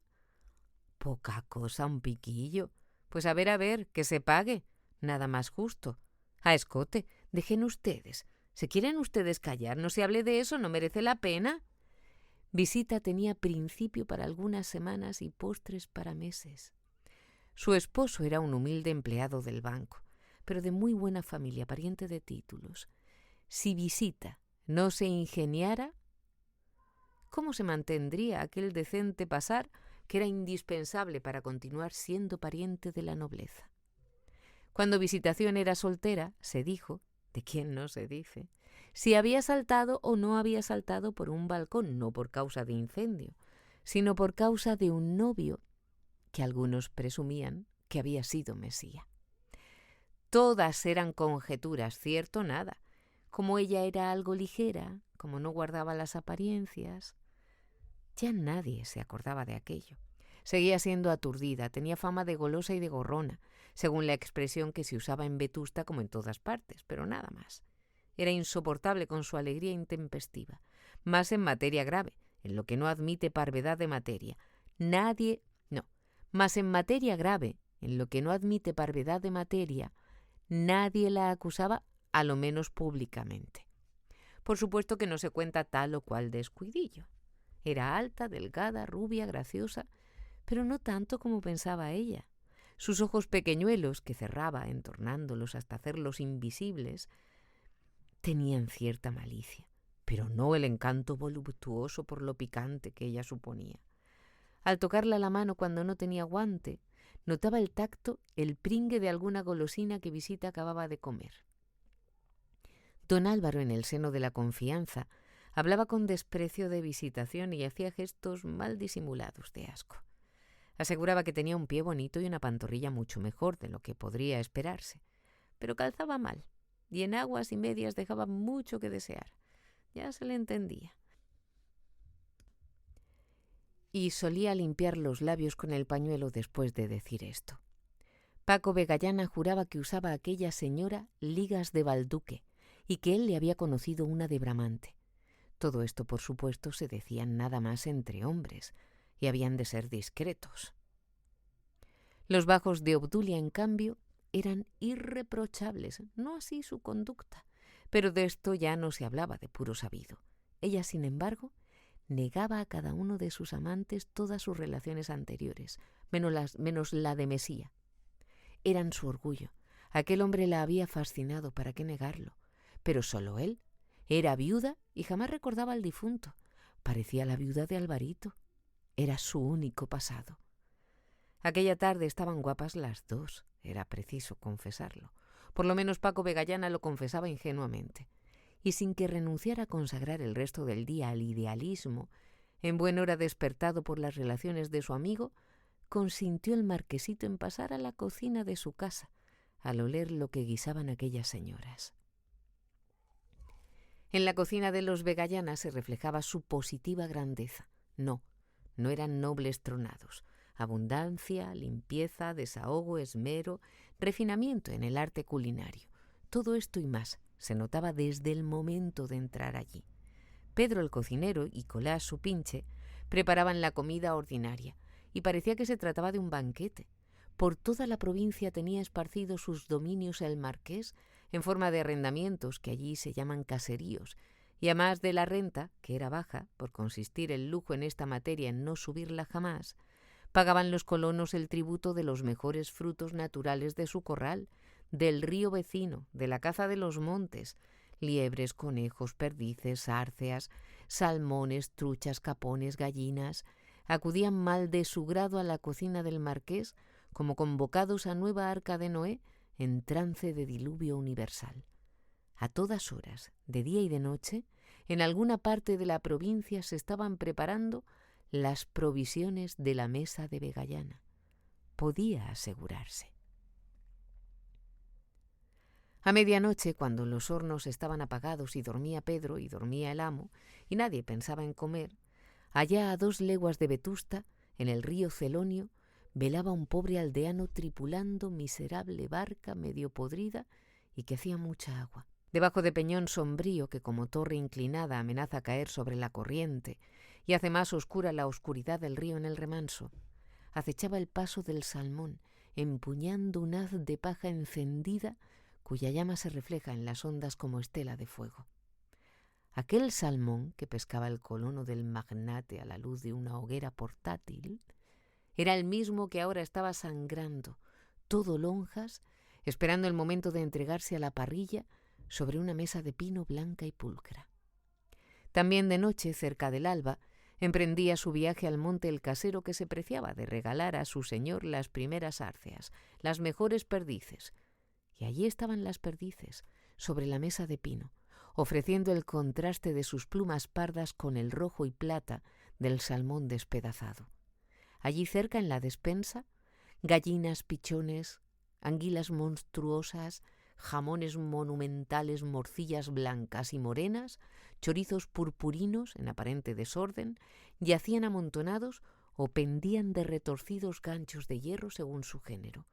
Poca cosa, un piquillo. Pues a ver, que se pague. Nada más justo. A escote, dejen ustedes. ¿Se quieren ustedes callar? No se hable de eso, no merece la pena. Visita tenía principio para algunas semanas y postres para meses. Su esposo era un humilde empleado del banco, pero de muy buena familia, pariente de títulos. Si Visita no se ingeniara, ¿cómo se mantendría aquel decente pasar que era indispensable para continuar siendo pariente de la nobleza? Cuando Visitación era soltera, se dijo, ¿de quién no se dice?, si había saltado o no había saltado por un balcón, no por causa de incendio, sino por causa de un novio que algunos presumían que había sido Mesía. Todas eran conjeturas, cierto nada. Como ella era algo ligera, como no guardaba las apariencias, ya nadie se acordaba de aquello. Seguía siendo aturdida, tenía fama de golosa y de gorrona, según la expresión que se usaba en Vetusta como en todas partes, pero nada más. Era insoportable con su alegría intempestiva, más en materia grave, en lo que no admite parvedad de materia. Más en materia grave, en lo que no admite parvedad de materia, nadie la acusaba, a lo menos públicamente. Por supuesto que no se cuenta tal o cual descuidillo. Era alta, delgada, rubia, graciosa, pero no tanto como pensaba ella. Sus ojos pequeñuelos, que cerraba entornándolos hasta hacerlos invisibles, tenían cierta malicia, pero no el encanto voluptuoso por lo picante que ella suponía. Al tocarla la mano cuando no tenía guante, notaba el tacto, el pringue de alguna golosina que Visita acababa de comer. Don Álvaro, en el seno de la confianza, hablaba con desprecio de Visitación y hacía gestos mal disimulados de asco. Aseguraba que tenía un pie bonito y una pantorrilla mucho mejor de lo que podría esperarse, pero calzaba mal. y en aguas y medias dejaba mucho que desear. Ya se le entendía. Y solía limpiar los labios con el pañuelo después de decir esto. Paco Vegallana juraba que usaba a aquella señora ligas de balduque y que él le había conocido una de Bramante. Todo esto, por supuesto, se decían nada más entre hombres y habían de ser discretos. Los bajos de Obdulia, en cambio, eran irreprochables, no así su conducta, pero de esto ya no se hablaba de puro sabido. Ella, sin embargo, negaba a cada uno de sus amantes todas sus relaciones anteriores, menos la de Mesía. Eran su orgullo. Aquel hombre la había fascinado, ¿para qué negarlo? Pero solo él. Era viuda y jamás recordaba al difunto. Parecía la viuda de Alvarito. Era su único pasado. Aquella tarde estaban guapas las dos, era preciso confesarlo. Por lo menos Paco Vegallana lo confesaba ingenuamente. Y sin que renunciara a consagrar el resto del día al idealismo, en buen hora despertado por las relaciones de su amigo, consintió el marquesito en pasar a la cocina de su casa, al oler lo que guisaban aquellas señoras. En la cocina de los Vegallana se reflejaba su positiva grandeza. No eran nobles tronados. Abundancia, limpieza, desahogo, esmero, refinamiento en el arte culinario. Todo esto y más se notaba desde el momento de entrar allí. Pedro el cocinero y Colás su pinche preparaban la comida ordinaria y parecía que se trataba de un banquete. Por toda la provincia tenía esparcidos sus dominios el marqués en forma de arrendamientos que allí se llaman caseríos, y además de la renta, que era baja, por consistir el lujo en esta materia en no subirla jamás, pagaban los colonos el tributo de los mejores frutos naturales de su corral, del río vecino, de la caza de los montes, liebres, conejos, perdices, árceas, salmones, truchas, capones, gallinas. Acudían mal de su grado a la cocina del marqués como convocados a nueva arca de Noé en trance de diluvio universal. A todas horas, de día y de noche, en alguna parte de la provincia se estaban preparando las provisiones de la mesa de Vegallana. Podía asegurarse. A medianoche, cuando los hornos estaban apagados y dormía Pedro y dormía el amo, y nadie pensaba en comer, allá a 2 leguas de Vetusta, en el río Celonio, velaba un pobre aldeano tripulando miserable barca medio podrida y que hacía mucha agua. Debajo de peñón sombrío que como torre inclinada amenaza caer sobre la corriente y hace más oscura la oscuridad del río en el remanso, acechaba el paso del salmón, empuñando un haz de paja encendida cuya llama se refleja en las ondas como estela de fuego. Aquel salmón que pescaba el colono del magnate a la luz de una hoguera portátil era el mismo que ahora estaba sangrando, todo lonjas, esperando el momento de entregarse a la parrilla sobre una mesa de pino blanca y pulcra. También de noche, cerca del alba, emprendía su viaje al monte el casero que se preciaba de regalar a su señor las primeras árceas, las mejores perdices. Y allí estaban las perdices, sobre la mesa de pino, ofreciendo el contraste de sus plumas pardas con el rojo y plata del salmón despedazado. Allí cerca, en la despensa, gallinas, pichones, anguilas monstruosas, jamones monumentales, morcillas blancas y morenas, chorizos purpurinos en aparente desorden, yacían amontonados o pendían de retorcidos ganchos de hierro según su género.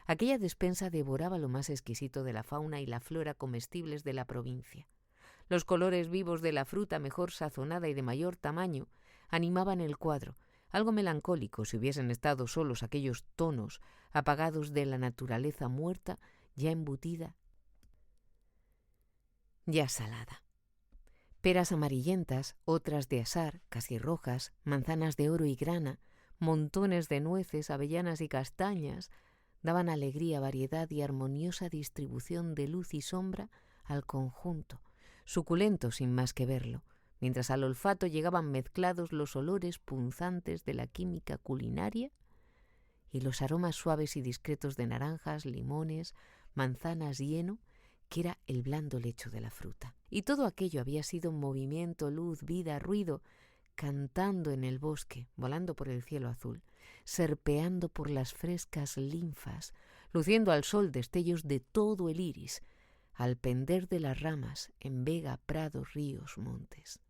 Aquella despensa devoraba lo más exquisito de la fauna y la flora comestibles de la provincia. Los colores vivos de la fruta mejor sazonada y de mayor tamaño animaban el cuadro, algo melancólico si hubiesen estado solos aquellos tonos apagados de la naturaleza muerta, ya embutida, ya salada. Peras amarillentas, otras de asar, casi rojas, manzanas de oro y grana, montones de nueces, avellanas y castañas, daban alegría, variedad y armoniosa distribución de luz y sombra al conjunto, suculento sin más que verlo, mientras al olfato llegaban mezclados los olores punzantes de la química culinaria y los aromas suaves y discretos de naranjas, limones, manzanas y heno, que era el blando lecho de la fruta. Y todo aquello había sido movimiento, luz, vida, ruido, cantando en el bosque, volando por el cielo azul, serpeando por las frescas linfas, luciendo al sol destellos de todo el iris, al pender de las ramas en vega, prados, ríos, montes.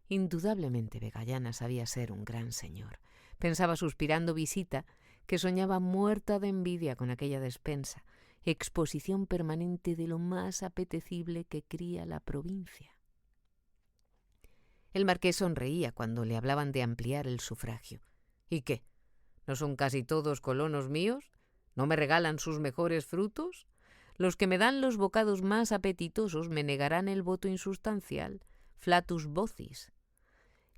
Indudablemente Vegallana sabía ser un gran señor. Pensaba suspirando Visita, que soñaba muerta de envidia con aquella despensa, exposición permanente de lo más apetecible que cría la provincia. El marqués sonreía cuando le hablaban de ampliar el sufragio. ¿Y qué? ¿No son casi todos colonos míos? ¿No me regalan sus mejores frutos? Los que me dan los bocados más apetitosos me negarán el voto insustancial, flatus vocis.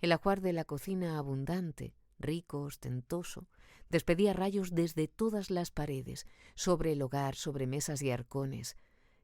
El ajuar de la cocina abundante, rico, ostentoso, despedía rayos desde todas las paredes, sobre el hogar, sobre mesas y arcones.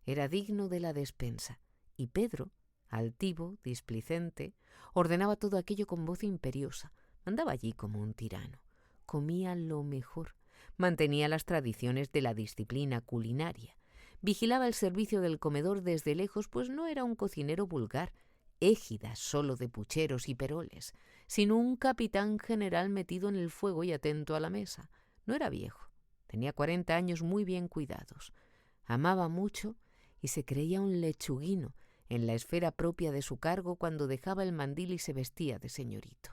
Era digno de la despensa, y Pedro, altivo, displicente, ordenaba todo aquello con voz imperiosa, mandaba allí como un tirano. Comía lo mejor, mantenía las tradiciones de la disciplina culinaria, vigilaba el servicio del comedor desde lejos, pues no era un cocinero vulgar, égida solo de pucheros y peroles, sino un capitán general metido en el fuego y atento a la mesa. No era viejo, tenía 40 años muy bien cuidados, amaba mucho y se creía un lechuguino en la esfera propia de su cargo cuando dejaba el mandil y se vestía de señorito.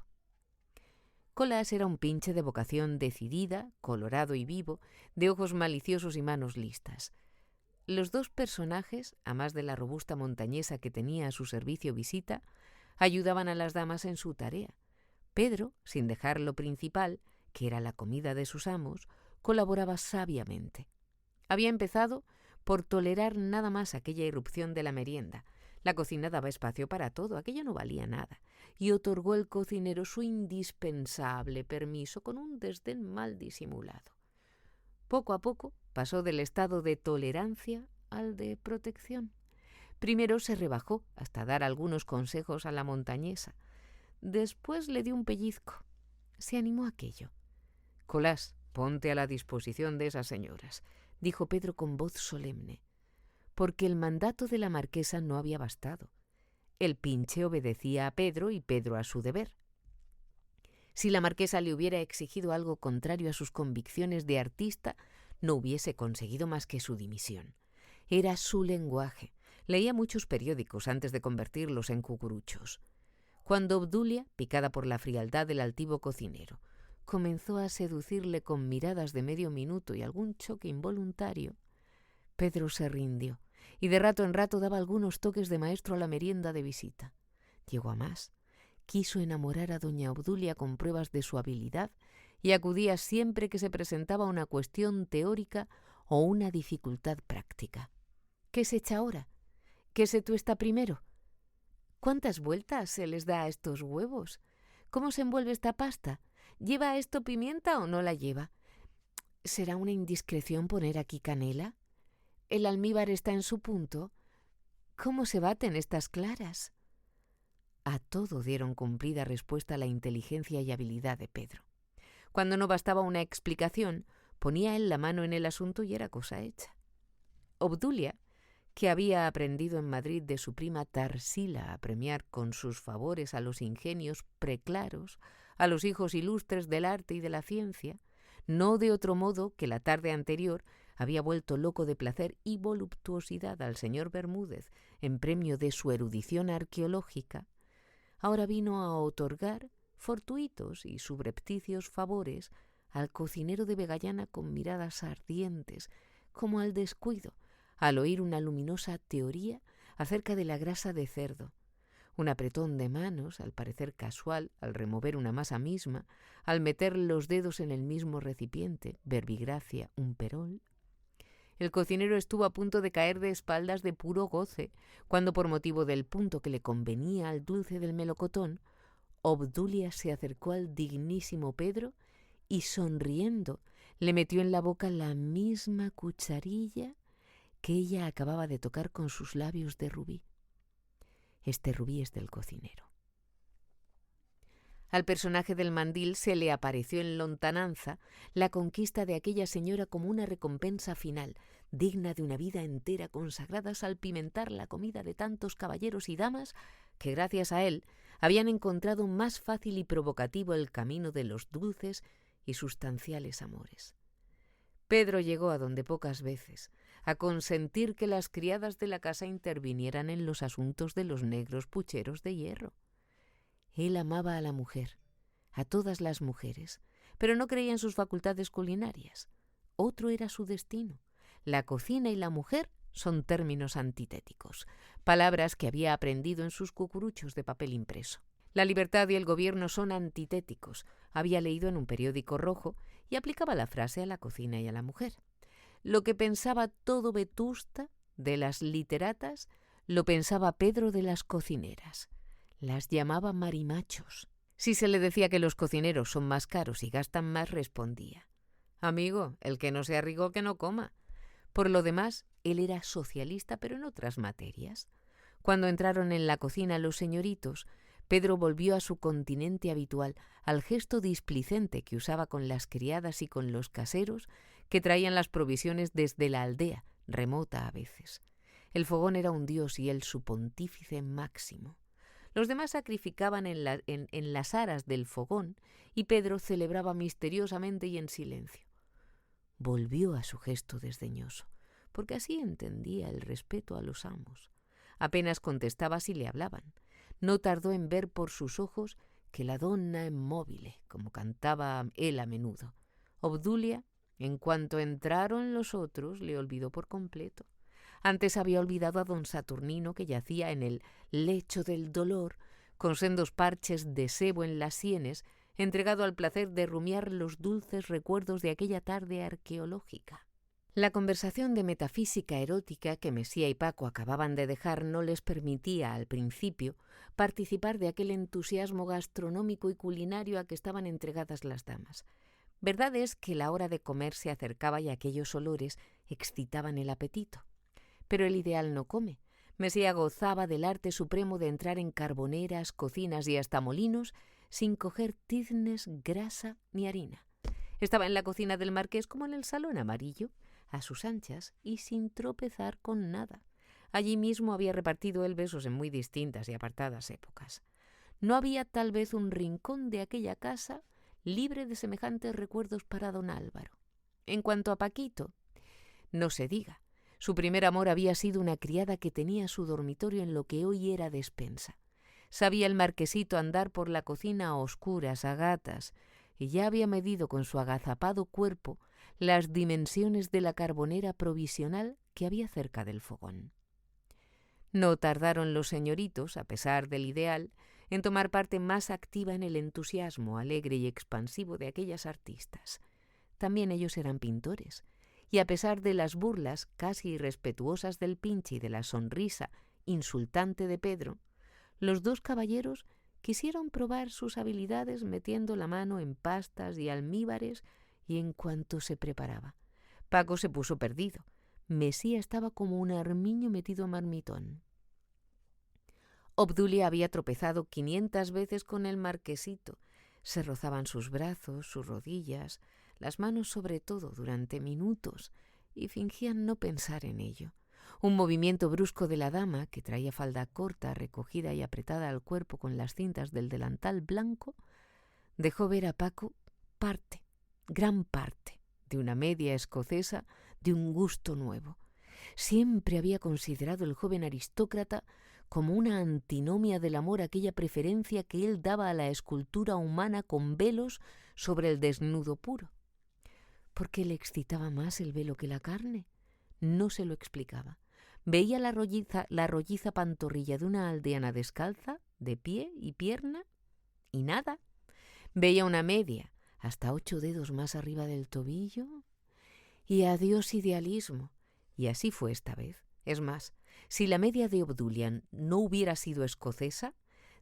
Colas era un pinche de vocación decidida, colorado y vivo, de ojos maliciosos y manos listas. Los dos personajes, a más de la robusta montañesa que tenía a su servicio Visita, ayudaban a las damas en su tarea. Pedro, sin dejar lo principal, que era la comida de sus amos, colaboraba sabiamente. Había empezado por tolerar nada más aquella irrupción de la merienda. La cocina daba espacio para todo, aquello no valía nada, y otorgó el cocinero su indispensable permiso con un desdén mal disimulado. Poco a poco pasó del estado de tolerancia al de protección. Primero se rebajó hasta dar algunos consejos a la montañesa. Después le dio un pellizco. Se animó aquello. «Colás, ponte a la disposición de esas señoras», dijo Pedro con voz solemne, porque el mandato de la marquesa no había bastado. El pinche obedecía a Pedro y Pedro a su deber. Si la marquesa le hubiera exigido algo contrario a sus convicciones de artista, no hubiese conseguido más que su dimisión. Era su lenguaje. Leía muchos periódicos antes de convertirlos en cucuruchos. Cuando Obdulia, picada por la frialdad del altivo cocinero, comenzó a seducirle con miradas de medio minuto y algún choque involuntario, Pedro se rindió y de rato en rato daba algunos toques de maestro a la merienda de Visita. Llegó a más. Quiso enamorar a doña Obdulia con pruebas de su habilidad y acudía siempre que se presentaba una cuestión teórica o una dificultad práctica. ¿Qué se echa ahora? ¿Qué se tuesta primero? ¿Cuántas vueltas se les da a estos huevos? ¿Cómo se envuelve esta pasta? ¿Lleva esto pimienta o no la lleva? ¿Será una indiscreción poner aquí canela? ¿El almíbar está en su punto? ¿Cómo se baten estas claras? A todo dieron cumplida respuesta la inteligencia y habilidad de Pedro. Cuando no bastaba una explicación, ponía él la mano en el asunto y era cosa hecha. Obdulia, que había aprendido en Madrid de su prima Tarsila a premiar con sus favores a los ingenios preclaros, a los hijos ilustres del arte y de la ciencia, no de otro modo que la tarde anterior había vuelto loco de placer y voluptuosidad al señor Bermúdez en premio de su erudición arqueológica, ahora vino a otorgar fortuitos y subrepticios favores al cocinero de Vegallana con miradas ardientes, como al descuido, al oír una luminosa teoría acerca de la grasa de cerdo, un apretón de manos, al parecer casual, al remover una masa misma, al meter los dedos en el mismo recipiente, verbigracia, un perol. El cocinero estuvo a punto de caer de espaldas de puro goce, cuando por motivo del punto que le convenía al dulce del melocotón, Obdulia se acercó al dignísimo Pedro y, sonriendo, le metió en la boca la misma cucharilla que ella acababa de tocar con sus labios de rubí. Este rubí es del cocinero. Al personaje del mandil se le apareció en lontananza la conquista de aquella señora como una recompensa final, digna de una vida entera consagrada a salpimentar la comida de tantos caballeros y damas que, gracias a él, habían encontrado más fácil y provocativo el camino de los dulces y sustanciales amores. Pedro llegó a donde pocas veces, a consentir que las criadas de la casa intervinieran en los asuntos de los negros pucheros de hierro. Él amaba a la mujer, a todas las mujeres, pero no creía en sus facultades culinarias. Otro era su destino. La cocina y la mujer son términos antitéticos, palabras que había aprendido en sus cucuruchos de papel impreso. La libertad y el gobierno son antitéticos, había leído en un periódico rojo y aplicaba la frase a la cocina y a la mujer. Lo que pensaba todo Vetusta de las literatas, lo pensaba Pedro de las cocineras. Las llamaba marimachos. Si se le decía que los cocineros son más caros y gastan más, respondía: «Amigo, el que no sea rico que no coma». Por lo demás, él era socialista, pero en otras materias. Cuando entraron en la cocina los señoritos, Pedro volvió a su continente habitual, al gesto displicente que usaba con las criadas y con los caseros que traían las provisiones desde la aldea, remota a veces. El fogón era un dios y él su pontífice máximo. Los demás sacrificaban en las aras del fogón y Pedro celebraba misteriosamente y en silencio. Volvió a su gesto desdeñoso, porque así entendía el respeto a los amos. Apenas contestaba si le hablaban. No tardó en ver por sus ojos que la donna è mobile, como cantaba él a menudo. Obdulia, en cuanto entraron los otros, le olvidó por completo. Antes había olvidado a don Saturnino, que yacía en el lecho del dolor, con sendos parches de sebo en las sienes, entregado al placer de rumiar los dulces recuerdos de aquella tarde arqueológica. La conversación de metafísica erótica que Mesía y Paco acababan de dejar no les permitía, al principio, participar de aquel entusiasmo gastronómico y culinario a que estaban entregadas las damas. Verdad es que la hora de comer se acercaba y aquellos olores excitaban el apetito. Pero el ideal no come. Mesía gozaba del arte supremo de entrar en carboneras, cocinas y hasta molinos sin coger tiznes, grasa ni harina. Estaba en la cocina del marqués como en el salón amarillo, a sus anchas y sin tropezar con nada. Allí mismo había repartido él besos en muy distintas y apartadas épocas. No había tal vez un rincón de aquella casa libre de semejantes recuerdos para don Álvaro. En cuanto a Paquito, no se diga. Su primer amor había sido una criada que tenía su dormitorio en lo que hoy era despensa. Sabía el marquesito andar por la cocina a oscuras, a gatas, y ya había medido con su agazapado cuerpo las dimensiones de la carbonera provisional que había cerca del fogón. No tardaron los señoritos, a pesar del ideal, en tomar parte más activa en el entusiasmo alegre y expansivo de aquellas artistas. También ellos eran pintores, y a pesar de las burlas casi irrespetuosas del Pinche y de la sonrisa insultante de Pedro, los dos caballeros quisieron probar sus habilidades metiendo la mano en pastas y almíbares y en cuanto se preparaba. Paco se puso perdido. Mesía estaba como un armiño metido a marmitón. Obdulia había tropezado 500 veces con el marquesito. Se rozaban sus brazos, sus rodillas, las manos sobre todo durante minutos, y fingían no pensar en ello. Un movimiento brusco de la dama, que traía falda corta, recogida y apretada al cuerpo con las cintas del delantal blanco, dejó ver a Paco parte, gran parte, de una media escocesa de un gusto nuevo. Siempre había considerado el joven aristócrata como una antinomia del amor, aquella preferencia que él daba a la escultura humana con velos sobre el desnudo puro. ¿Por qué le excitaba más el velo que la carne? No se lo explicaba. Veía la rolliza pantorrilla de una aldeana descalza, de pie y pierna, y nada. Veía una media, hasta 8 dedos más arriba del tobillo, y adiós idealismo. Y así fue esta vez. Es más, si la media de Obdulia no hubiera sido escocesa,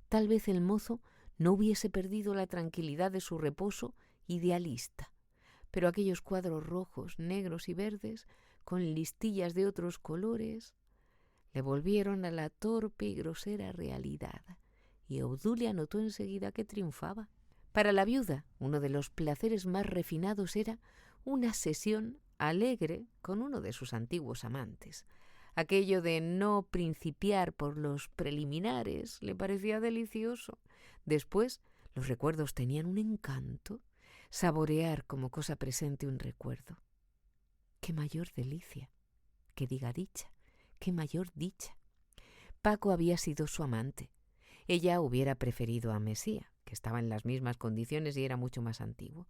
tal vez el mozo no hubiese perdido la tranquilidad de su reposo idealista. Pero aquellos cuadros rojos, negros y verdes, con listillas de otros colores, le volvieron a la torpe y grosera realidad, y Obdulia notó enseguida que triunfaba. Para la viuda, uno de los placeres más refinados era una sesión alegre con uno de sus antiguos amantes. Aquello de no principiar por los preliminares le parecía delicioso. Después, los recuerdos tenían un encanto. Saborear como cosa presente un recuerdo. ¡Qué mayor delicia! Que diga dicha, qué mayor dicha. Paco había sido su amante. Ella hubiera preferido a Mesía, que estaba en las mismas condiciones y era mucho más antiguo.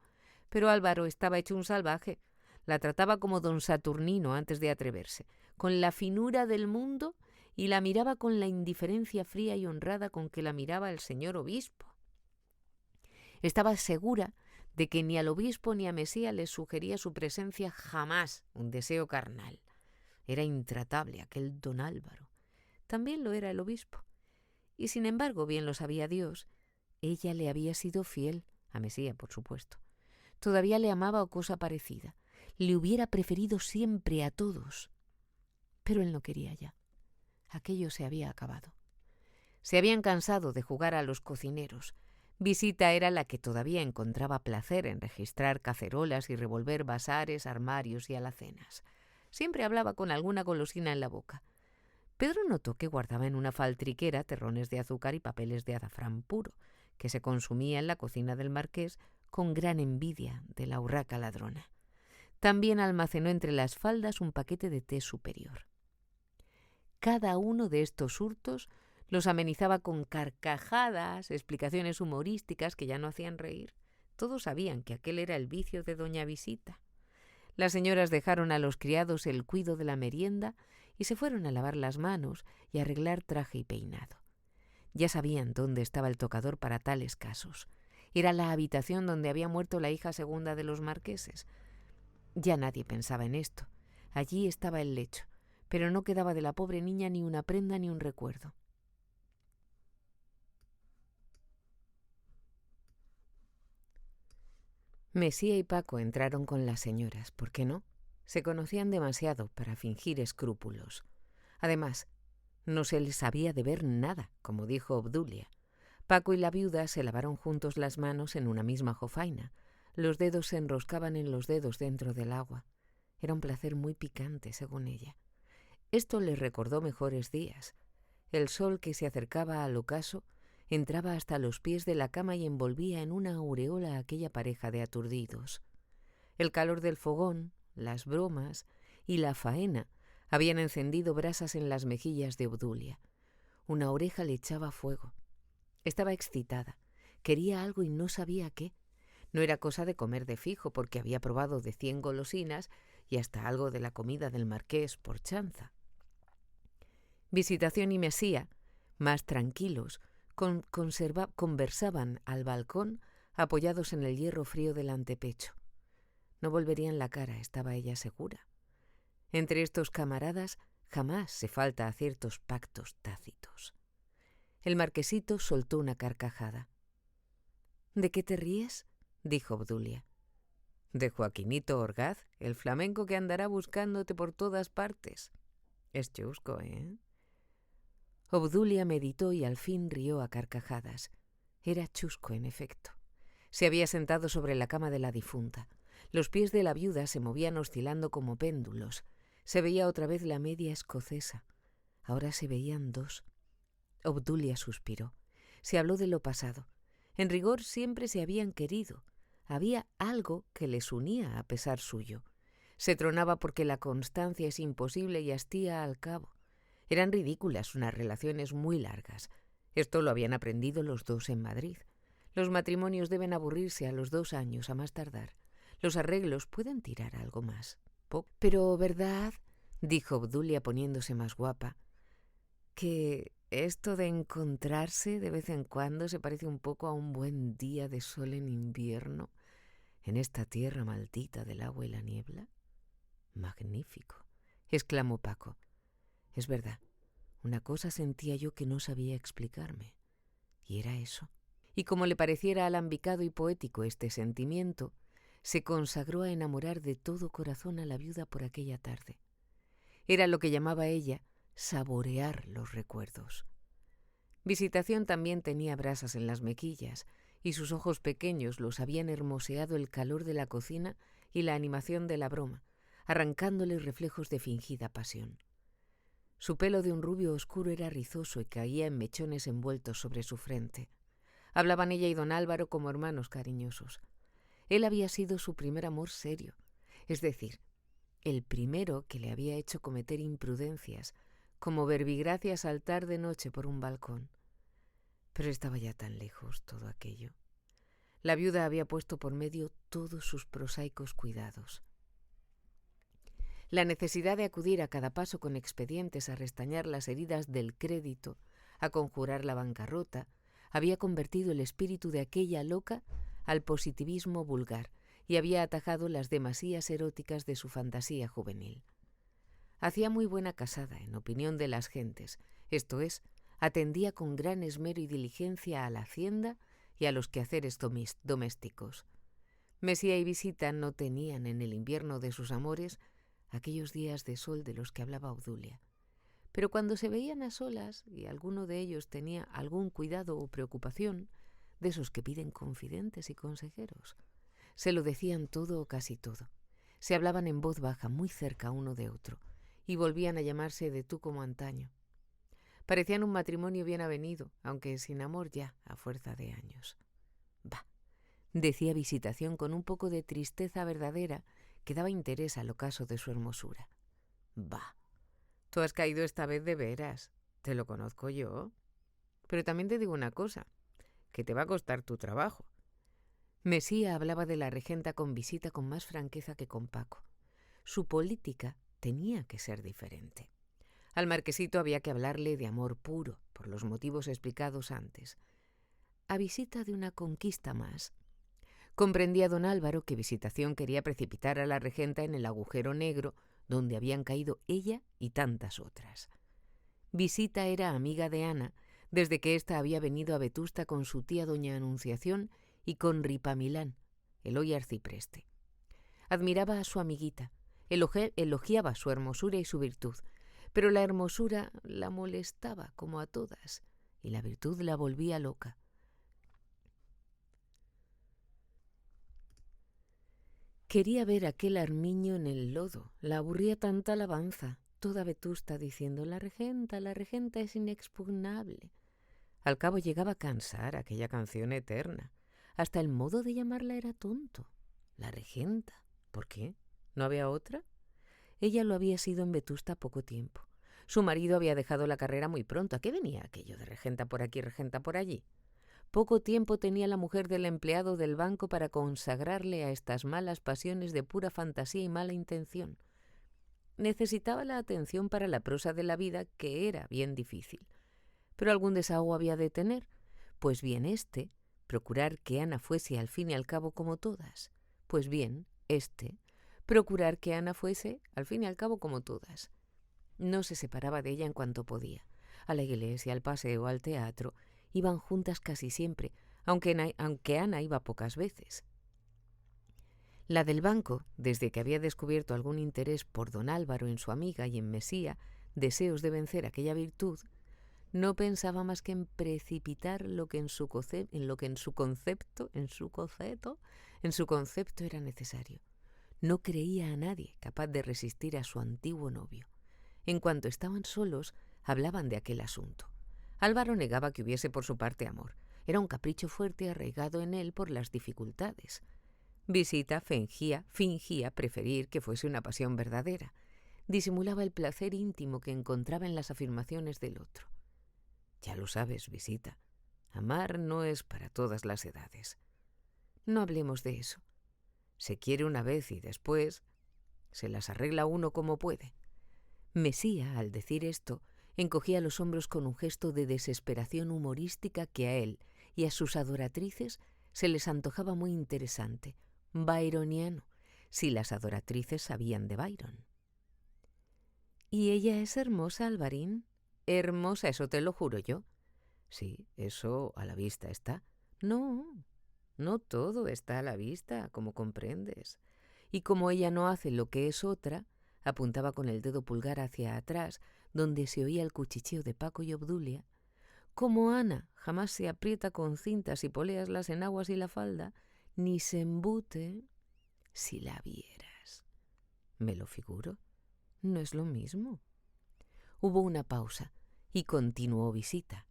Pero Álvaro estaba hecho un salvaje. La trataba como don Saturnino antes de atreverse, con la finura del mundo, y la miraba con la indiferencia fría y honrada con que la miraba el señor obispo. Estaba segura de que ni al obispo ni a Mesía les sugería su presencia jamás un deseo carnal. Era intratable aquel don Álvaro. También lo era el obispo. Y sin embargo, bien lo sabía Dios, ella le había sido fiel, a Mesía, por supuesto. Todavía le amaba o cosa parecida. Le hubiera preferido siempre a todos. Pero él no quería ya. Aquello se había acabado. Se habían cansado de jugar a los cocineros. Visita era la que todavía encontraba placer en registrar cacerolas y revolver vasares, armarios y alacenas. Siempre hablaba con alguna golosina en la boca. Pedro notó que guardaba en una faltriquera terrones de azúcar y papeles de azafrán puro, que se consumía en la cocina del marqués con gran envidia de la urraca ladrona. También almacenó entre las faldas un paquete de té superior. Cada uno de estos hurtos los amenizaba con carcajadas, explicaciones humorísticas que ya no hacían reír. Todos sabían que aquel era el vicio de doña Visita. Las señoras dejaron a los criados el cuido de la merienda y se fueron a lavar las manos y a arreglar traje y peinado. Ya sabían dónde estaba el tocador para tales casos. Era la habitación donde había muerto la hija segunda de los marqueses. Ya nadie pensaba en esto. Allí estaba el lecho, pero no quedaba de la pobre niña ni una prenda ni un recuerdo. Mesía y Paco entraron con las señoras. ¿Por qué no? Se conocían demasiado para fingir escrúpulos. Además, no se les había de ver nada, como dijo Obdulia. Paco y la viuda se lavaron juntos las manos en una misma jofaina. Los dedos se enroscaban en los dedos dentro del agua. Era un placer muy picante, según ella. Esto les recordó mejores días. El sol que se acercaba al ocaso entraba hasta los pies de la cama y envolvía en una aureola a aquella pareja de aturdidos. El calor del fogón, las bromas y la faena habían encendido brasas en las mejillas de Obdulia. Una oreja le echaba fuego. Estaba excitada. Quería algo y no sabía qué. No era cosa de comer de fijo, porque había probado de 100 golosinas y hasta algo de la comida del marqués por chanza. Visitación y Mesía, más tranquilos, conversaban al balcón apoyados en el hierro frío del antepecho. No volverían la cara, estaba ella segura. Entre estos camaradas jamás se falta a ciertos pactos tácitos. El marquesito soltó una carcajada. —¿De qué te ríes? —dijo Obdulia. —De Joaquinito Orgaz, el flamenco que andará buscándote por todas partes. Es chusco, ¿eh? Obdulia meditó y al fin rió a carcajadas. Era chusco, en efecto. Se había sentado sobre la cama de la difunta. Los pies de la viuda se movían oscilando como péndulos. Se veía otra vez la media escocesa. Ahora se veían dos. Obdulia suspiró. Se habló de lo pasado. En rigor siempre se habían querido. Había algo que les unía a pesar suyo. Se tronaba porque la constancia es imposible y hastía al cabo. Eran ridículas unas relaciones muy largas. Esto lo habían aprendido los dos en Madrid. Los matrimonios deben aburrirse a los 2 años, a más tardar. Los arreglos pueden tirar algo más. Pero, ¿verdad? Dijo Obdulia poniéndose más guapa. Que esto de encontrarse de vez en cuando se parece un poco a un buen día de sol en invierno, en esta tierra maldita del agua y la niebla. Magnífico, exclamó Paco. Es verdad, una cosa sentía yo que no sabía explicarme, y era eso. Y como le pareciera alambicado y poético este sentimiento, se consagró a enamorar de todo corazón a la viuda por aquella tarde. Era lo que llamaba ella saborear los recuerdos. Visitación también tenía brasas en las mejillas, y sus ojos pequeños los habían hermoseado el calor de la cocina y la animación de la broma, arrancándole reflejos de fingida pasión. Su pelo de un rubio oscuro era rizoso y caía en mechones envueltos sobre su frente. Hablaban ella y don Álvaro como hermanos cariñosos. Él había sido su primer amor serio, es decir, el primero que le había hecho cometer imprudencias, como Verbigracia saltar de noche por un balcón. Pero estaba ya tan lejos todo aquello. La viuda había puesto por medio todos sus prosaicos cuidados. La necesidad de acudir a cada paso con expedientes a restañar las heridas del crédito, a conjurar la bancarrota, había convertido el espíritu de aquella loca al positivismo vulgar y había atajado las demasías eróticas de su fantasía juvenil. Hacía muy buena casada, en opinión de las gentes, esto es, atendía con gran esmero y diligencia a la hacienda y a los quehaceres domésticos. Mesía y Visita no tenían en el invierno de sus amores aquellos días de sol de los que hablaba Obdulia. Pero cuando se veían a solas y alguno de ellos tenía algún cuidado o preocupación, de esos que piden confidentes y consejeros, se lo decían todo o casi todo. Se hablaban en voz baja, muy cerca uno de otro, y volvían a llamarse de tú como antaño. Parecían un matrimonio bien avenido, aunque sin amor ya, a fuerza de años. «Bah», decía Visitación con un poco de tristeza verdadera que daba interés al ocaso de su hermosura. «Bah, tú has caído esta vez de veras, te lo conozco yo. Pero también te digo una cosa, que te va a costar tu trabajo». Mesía hablaba de la regenta con Visita con más franqueza que con Paco. Su política tenía que ser diferente. Al marquesito había que hablarle de amor puro, por los motivos explicados antes. A Visita de una conquista más. Comprendía don Álvaro que Visitación quería precipitar a la regenta en el agujero negro donde habían caído ella y tantas otras. Visita era amiga de Ana desde que ésta había venido a Vetusta con su tía doña Anunciación y con Ripamilán, el hoy arcipreste. Admiraba a su amiguita, elogiaba su hermosura y su virtud, pero la hermosura la molestaba como a todas y la virtud la volvía loca. Quería ver aquel armiño en el lodo, la aburría tanta alabanza, toda Vetusta diciendo la regenta es inexpugnable. Al cabo llegaba a cansar aquella canción eterna. Hasta el modo de llamarla era tonto. La regenta. ¿Por qué? ¿No había otra? Ella lo había sido en Vetusta poco tiempo. Su marido había dejado la carrera muy pronto. ¿A qué venía aquello de regenta por aquí, regenta por allí? Poco tiempo tenía la mujer del empleado del banco para consagrarle a estas malas pasiones de pura fantasía y mala intención. Necesitaba la atención para la prosa de la vida, que era bien difícil. Pero algún desahogo había de tener. Pues bien, procurar que Ana fuese al fin y al cabo como todas. Pues bien, procurar que Ana fuese al fin y al cabo como todas. No se separaba de ella en cuanto podía. A la iglesia, al paseo, al teatro. Iban juntas casi siempre, aunque Ana iba pocas veces. La del banco, desde que había descubierto algún interés por don Álvaro en su amiga y en Mesía, deseos de vencer aquella virtud, no pensaba más que en precipitar lo que en su concepto era necesario. No creía a nadie capaz de resistir a su antiguo novio. En cuanto estaban solos, hablaban de aquel asunto. Álvaro negaba que hubiese por su parte amor. Era un capricho fuerte arraigado en él por las dificultades. Visita fingía preferir que fuese una pasión verdadera. Disimulaba el placer íntimo que encontraba en las afirmaciones del otro. Ya lo sabes, Visita, amar no es para todas las edades. No hablemos de eso. Se quiere una vez y después se las arregla uno como puede. Mesía, al decir esto, encogía los hombros con un gesto de desesperación humorística que a él y a sus adoratrices se les antojaba muy interesante, byroniano, si las adoratrices sabían de Byron. ¿Y ella es hermosa, Alvarín? Hermosa, eso te lo juro yo. Sí, eso a la vista está. No todo está a la vista, como comprendes. Y como ella no hace lo que es otra, apuntaba con el dedo pulgar hacia atrás, donde se oía el cuchicheo de Paco y Obdulia, como Ana jamás se aprieta con cintas y poleas las enaguas y la falda, ni se embute, si la vieras. ¿Me lo figuro? No es lo mismo. Hubo una pausa y continuó Visita.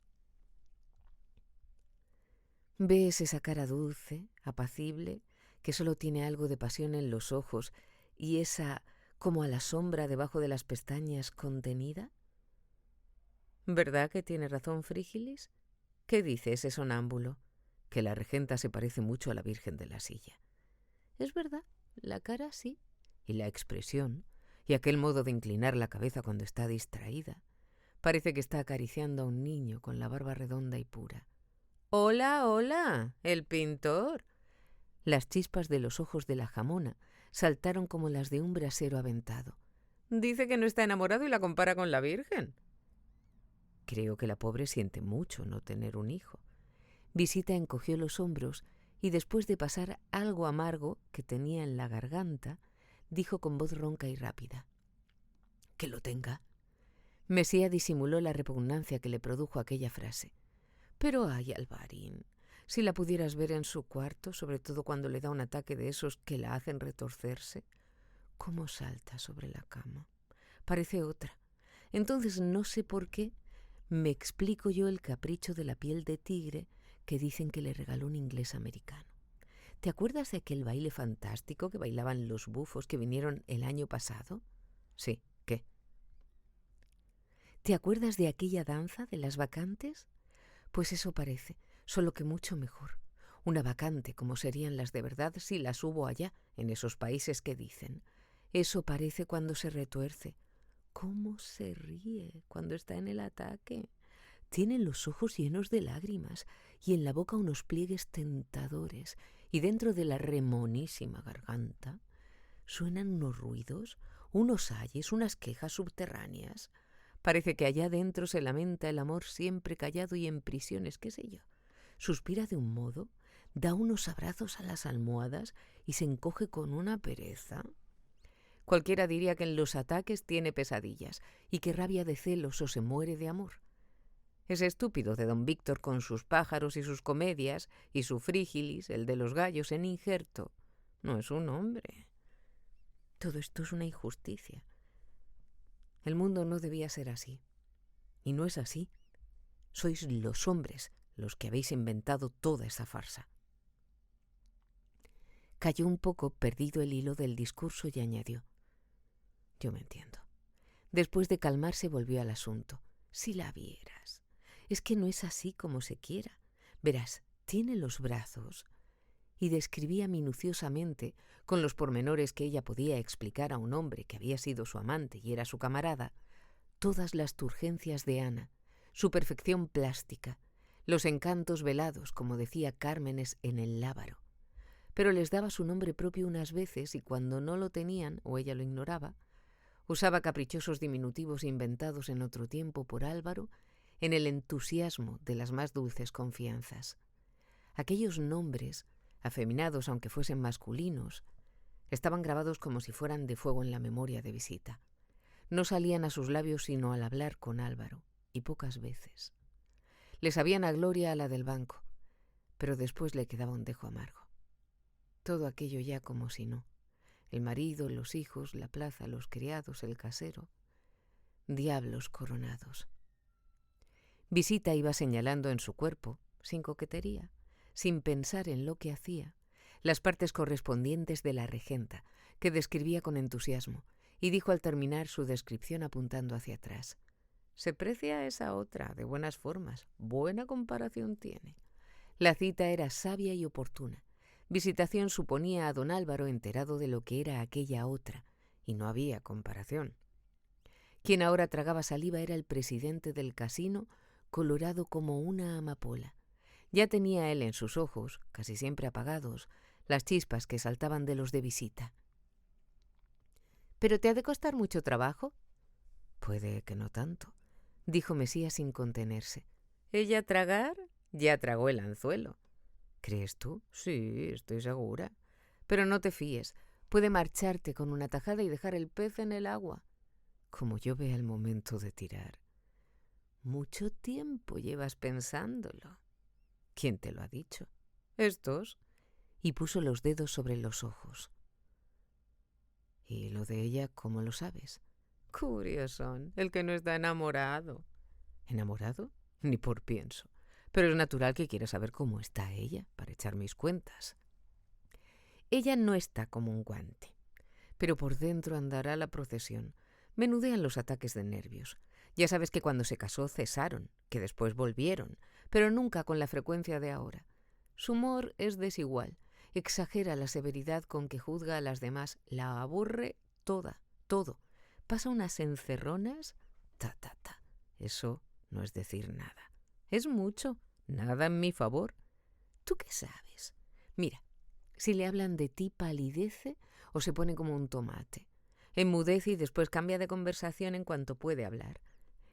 ¿Ves esa cara dulce, apacible, que solo tiene algo de pasión en los ojos, y esa como a la sombra debajo de las pestañas contenida? ¿Verdad que tiene razón Frígilis? ¿Qué dice ese sonámbulo? Que la regenta se parece mucho a la Virgen de la Silla. Es verdad, la cara sí, y la expresión, y aquel modo de inclinar la cabeza cuando está distraída. Parece que está acariciando a un niño con la barba redonda y pura. ¡Hola, hola! ¡El pintor! Las chispas de los ojos de la jamona saltaron como las de un brasero aventado. Dice que no está enamorado y la compara con la Virgen. Creo que la pobre siente mucho no tener un hijo. Visita encogió los hombros y después de pasar algo amargo que tenía en la garganta, dijo con voz ronca y rápida: «Que lo tenga». Mesía disimuló la repugnancia que le produjo aquella frase. «Pero ay, Alvarín, si la pudieras ver en su cuarto, sobre todo cuando le da un ataque de esos que la hacen retorcerse, cómo salta sobre la cama. Parece otra. Entonces no sé por qué me explico yo el capricho de la piel de tigre que dicen que le regaló un inglés americano. ¿Te acuerdas de aquel baile fantástico que bailaban los bufos que vinieron el año pasado? Sí, ¿qué? ¿Te acuerdas de aquella danza de las bacantes? Pues eso parece, solo que mucho mejor. Una bacante como serían las de verdad si las hubo allá, en esos países que dicen. Eso parece cuando se retuerce. ¿Cómo se ríe cuando está en el ataque? Tiene los ojos llenos de lágrimas y en la boca unos pliegues tentadores, y dentro de la remonísima garganta suenan unos ruidos, unos ayes, unas quejas subterráneas. Parece que allá dentro se lamenta el amor siempre callado y en prisiones, qué sé yo. Suspira de un modo, da unos abrazos a las almohadas y se encoge con una pereza. Cualquiera diría que en los ataques tiene pesadillas y que rabia de celos o se muere de amor. Ese estúpido de don Víctor con sus pájaros y sus comedias y su Frígilis, el de los gallos en injerto, no es un hombre. Todo esto es una injusticia. El mundo no debía ser así. Y no es así. Sois los hombres los que habéis inventado toda esa farsa. Calló un poco, perdido el hilo del discurso, y añadió: yo me entiendo. Después de calmarse volvió al asunto. Si la vieras. Es que no es así como se quiera. Verás, tiene los brazos. Y describía minuciosamente, con los pormenores que ella podía explicar a un hombre que había sido su amante y era su camarada, todas las turgencias de Ana, su perfección plástica, los encantos velados, como decía Cármenes en el Lábaro. Pero les daba su nombre propio unas veces y cuando no lo tenían, o ella lo ignoraba, usaba caprichosos diminutivos inventados en otro tiempo por Álvaro en el entusiasmo de las más dulces confianzas. Aquellos nombres, afeminados aunque fuesen masculinos, estaban grabados como si fueran de fuego en la memoria de Visita. No salían a sus labios sino al hablar con Álvaro, y pocas veces. Le sabían a gloria a la del banco, pero después le quedaba un dejo amargo. Todo aquello ya como si no. El marido, los hijos, la plaza, los criados, el casero. Diablos coronados. Visita iba señalando en su cuerpo, sin coquetería, sin pensar en lo que hacía, las partes correspondientes de la regenta, que describía con entusiasmo, y dijo al terminar su descripción apuntando hacia atrás: se precia a esa otra, de buenas formas, buena comparación tiene. La cita era sabia y oportuna. Visitación suponía a don Álvaro enterado de lo que era aquella otra, y no había comparación. Quien ahora tragaba saliva era el presidente del casino, colorado como una amapola. Ya tenía él en sus ojos, casi siempre apagados, las chispas que saltaban de los de Visita. ¿Pero te ha de costar mucho trabajo? Puede que no tanto, dijo Mesía sin contenerse. ¿Ella tragar? Ya tragó el anzuelo. ¿Crees tú? Sí, estoy segura. Pero no te fíes. Puede marcharte con una tajada y dejar el pez en el agua. Como yo vea el momento de tirar. Mucho tiempo llevas pensándolo. ¿Quién te lo ha dicho? Estos. Y puso los dedos sobre los ojos. ¿Y lo de ella cómo lo sabes? Curiosón, el que no está enamorado. ¿Enamorado? Ni por pienso. Pero es natural que quiera saber cómo está ella, para echar mis cuentas. Ella no está como un guante. pero por dentro andará la procesión. Menudean los ataques de nervios. Ya sabes que cuando se casó cesaron, que después volvieron, pero nunca con la frecuencia de ahora. Su humor es desigual, exagera la severidad con que juzga a las demás, la aburre toda, todo. Pasa unas encerronas, ta. Eso no es decir nada. Es mucho, nada en mi favor. ¿Tú qué sabes? Mira, si le hablan de ti palidece o se pone como un tomate. Enmudece y después cambia de conversación en cuanto puede hablar.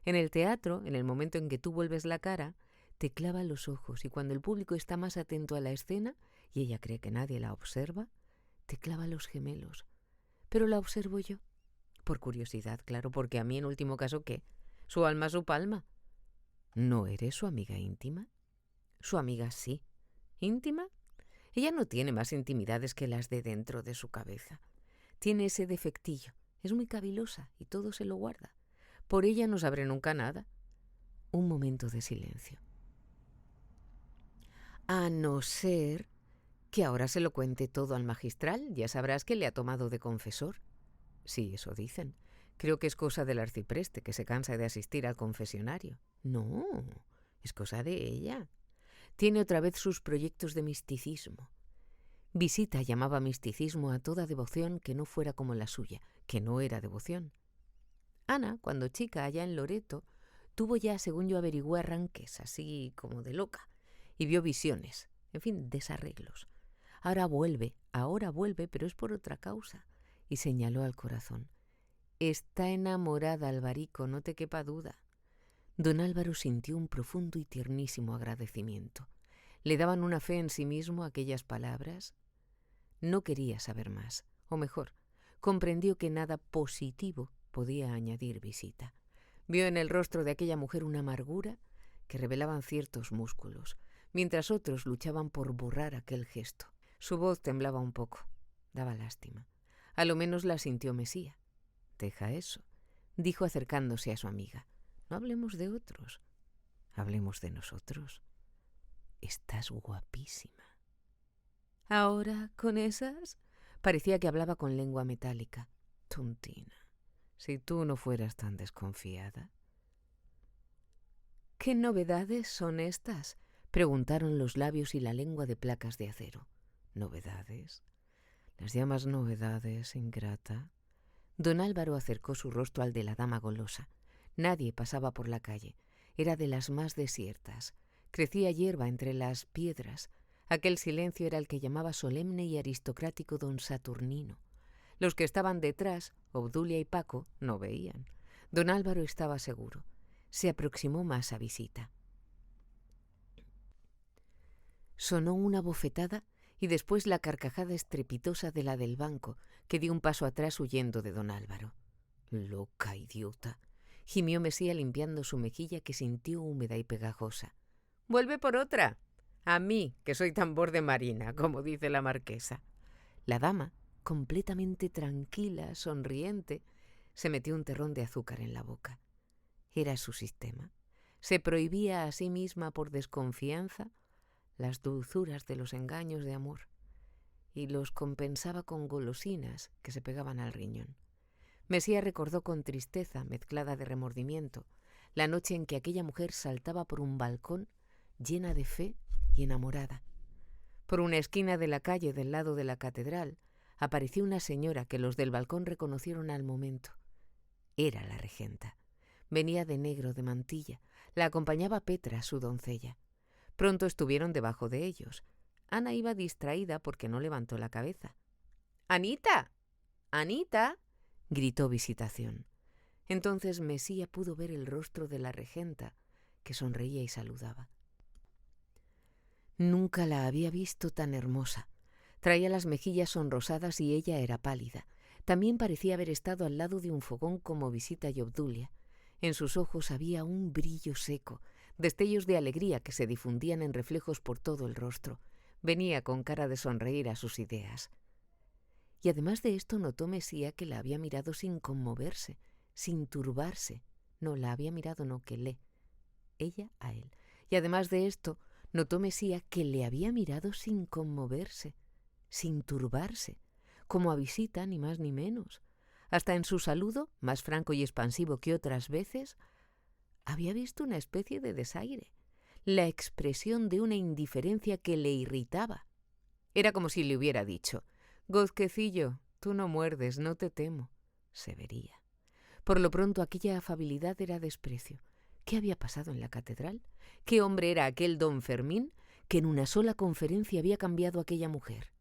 En el teatro, en el momento en que tú vuelves la cara, te clava los ojos y cuando el público está más atento a la escena y ella cree que nadie la observa, te clava los gemelos. Pero la observo yo. Por curiosidad, claro, porque a mí en último caso, ¿qué? Su alma, su palma. ¿No eres su amiga íntima? Su amiga sí. ¿Íntima? Ella no tiene más intimidades que las de dentro de su cabeza. Tiene ese defectillo. Es muy cavilosa y todo se lo guarda. Por ella no sabré nunca nada. Un momento de silencio. A no ser que ahora se lo cuente todo al magistral, ya sabrás que le ha tomado de confesor. Sí, eso dicen. Creo que es cosa del arcipreste, que se cansa de asistir al confesionario. No, es cosa de ella. Tiene otra vez sus proyectos de misticismo. Visita llamaba misticismo a toda devoción que no fuera como la suya, que no era devoción. Ana, cuando chica allá en Loreto, tuvo ya, según yo averigué, arranques, así como de loca, y vio visiones, en fin, desarreglos. Ahora vuelve, pero es por otra causa, y señaló al corazón. Está enamorada, Alvarico, no te quepa duda. Don Álvaro sintió un profundo y tiernísimo agradecimiento. Le daban una fe en sí mismo aquellas palabras. No quería saber más, o mejor, comprendió que nada positivo podía añadir Visita. Vio en el rostro de aquella mujer una amargura que revelaban ciertos músculos, mientras otros luchaban por borrar aquel gesto. Su voz temblaba un poco, daba lástima. A lo menos la sintió Mesía. Deja eso, dijo acercándose a su amiga. No hablemos de otros, hablemos de nosotros. Estás guapísima. ¿Ahora con esas? Parecía que hablaba con lengua metálica. Tontina, si tú no fueras tan desconfiada. ¿Qué novedades son estas? Preguntaron los labios y la lengua de placas de acero. ¿Novedades? ¿Las llamas novedades, ingrata? Don Álvaro acercó su rostro al de la dama golosa. Nadie pasaba por la calle. Era de las más desiertas. Crecía hierba entre las piedras. Aquel silencio era el que llamaba solemne y aristocrático don Saturnino. Los que estaban detrás, Obdulia y Paco, no veían. Don Álvaro estaba seguro. Se aproximó más a Visita. Sonó una bofetada y después la carcajada estrepitosa de la del banco, que dio un paso atrás huyendo de don Álvaro. «Loca idiota», gimió Mesía limpiando su mejilla que sintió húmeda y pegajosa. «¡Vuelve por otra! A mí, que soy tambor de marina, como dice la marquesa». La dama, completamente tranquila, sonriente, se metió un terrón de azúcar en la boca. Era su sistema. Se prohibía a sí misma por desconfianza las dulzuras de los engaños de amor y los compensaba con golosinas que se pegaban al riñón. Mesía recordó con tristeza, mezclada de remordimiento, la noche en que aquella mujer saltaba por un balcón llena de fe y enamorada. Por una esquina de la calle del lado de la catedral apareció una señora que los del balcón reconocieron al momento. Era la regenta. Venía de negro, de mantilla. La acompañaba Petra, su doncella. Pronto estuvieron debajo de ellos. Ana iba distraída porque no levantó la cabeza. «¡Anita! ¡Anita!», gritó Visitación. Entonces Mesía pudo ver el rostro de la regenta, que sonreía y saludaba. Nunca la había visto tan hermosa. Traía las mejillas sonrosadas y ella era pálida. También parecía haber estado al lado de un fogón como Visita y Obdulia. En sus ojos había un brillo seco, destellos de alegría que se difundían en reflejos por todo el rostro. Venía con cara de sonreír a sus ideas. Y además de esto notó Mesía que la había mirado sin conmoverse, sin turbarse. No, la había mirado, no, que le. Ella a él. Y además de esto notó Mesía que le había mirado sin conmoverse, sin turbarse, como a visita, ni más ni menos. Hasta en su saludo, más franco y expansivo que otras veces, había visto una especie de desaire, la expresión de una indiferencia que le irritaba. Era como si le hubiera dicho: «Gozquecillo, tú no muerdes, no te temo». Se vería. Por lo pronto aquella afabilidad era desprecio. ¿Qué había pasado en la catedral? ¿Qué hombre era aquel don Fermín que en una sola conferencia había cambiado a aquella mujer?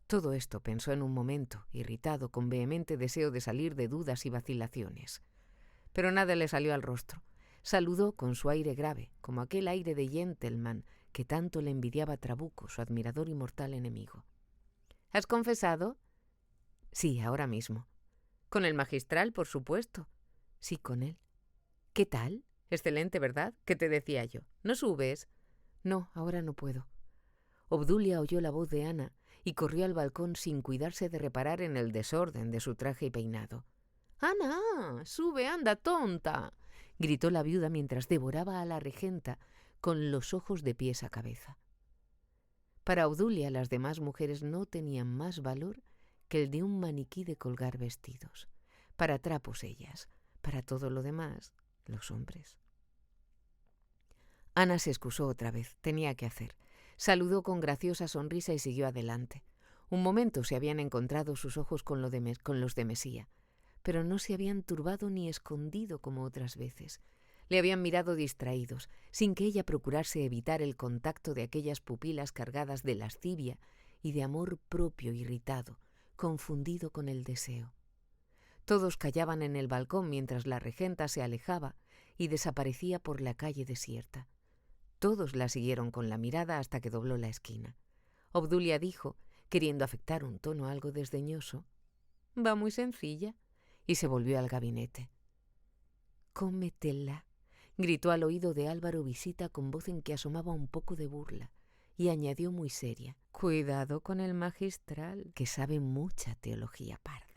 Todo esto pensó en un momento, irritado, con vehemente deseo de salir de dudas y vacilaciones. Pero nada le salió al rostro. Saludó con su aire grave, como aquel aire de gentleman que tanto le envidiaba Trabuco, su admirador y mortal enemigo. «¿Has confesado?» «Sí, ahora mismo». «¿Con el magistral, por supuesto?» «Sí, con él». «¿Qué tal? Excelente, ¿verdad? ¿Qué te decía yo? ¿No subes?» «No, ahora no puedo». Obdulia oyó la voz de Ana y corrió al balcón sin cuidarse de reparar en el desorden de su traje y peinado. «¡Ana! ¡Sube, anda, tonta!», gritó la viuda mientras devoraba a la regenta con los ojos de pies a cabeza. Para Obdulia las demás mujeres no tenían más valor que el de un maniquí de colgar vestidos. Para trapos ellas, para todo lo demás, los hombres. Ana se excusó otra vez, tenía que hacer. Saludó con graciosa sonrisa y siguió adelante. Un momento se habían encontrado sus ojos con los de Mesía, pero no se habían turbado ni escondido como otras veces. Le habían mirado distraídos, sin que ella procurase evitar el contacto de aquellas pupilas cargadas de lascivia y de amor propio irritado, confundido con el deseo. Todos callaban en el balcón mientras la regenta se alejaba y desaparecía por la calle desierta. Todos la siguieron con la mirada hasta que dobló la esquina. Obdulia dijo, queriendo afectar un tono algo desdeñoso: «Va muy sencilla», y se volvió al gabinete. «Cómetela», gritó al oído de Álvaro Visita con voz en que asomaba un poco de burla, y añadió muy seria: «Cuidado con el magistral, que sabe mucha teología parda».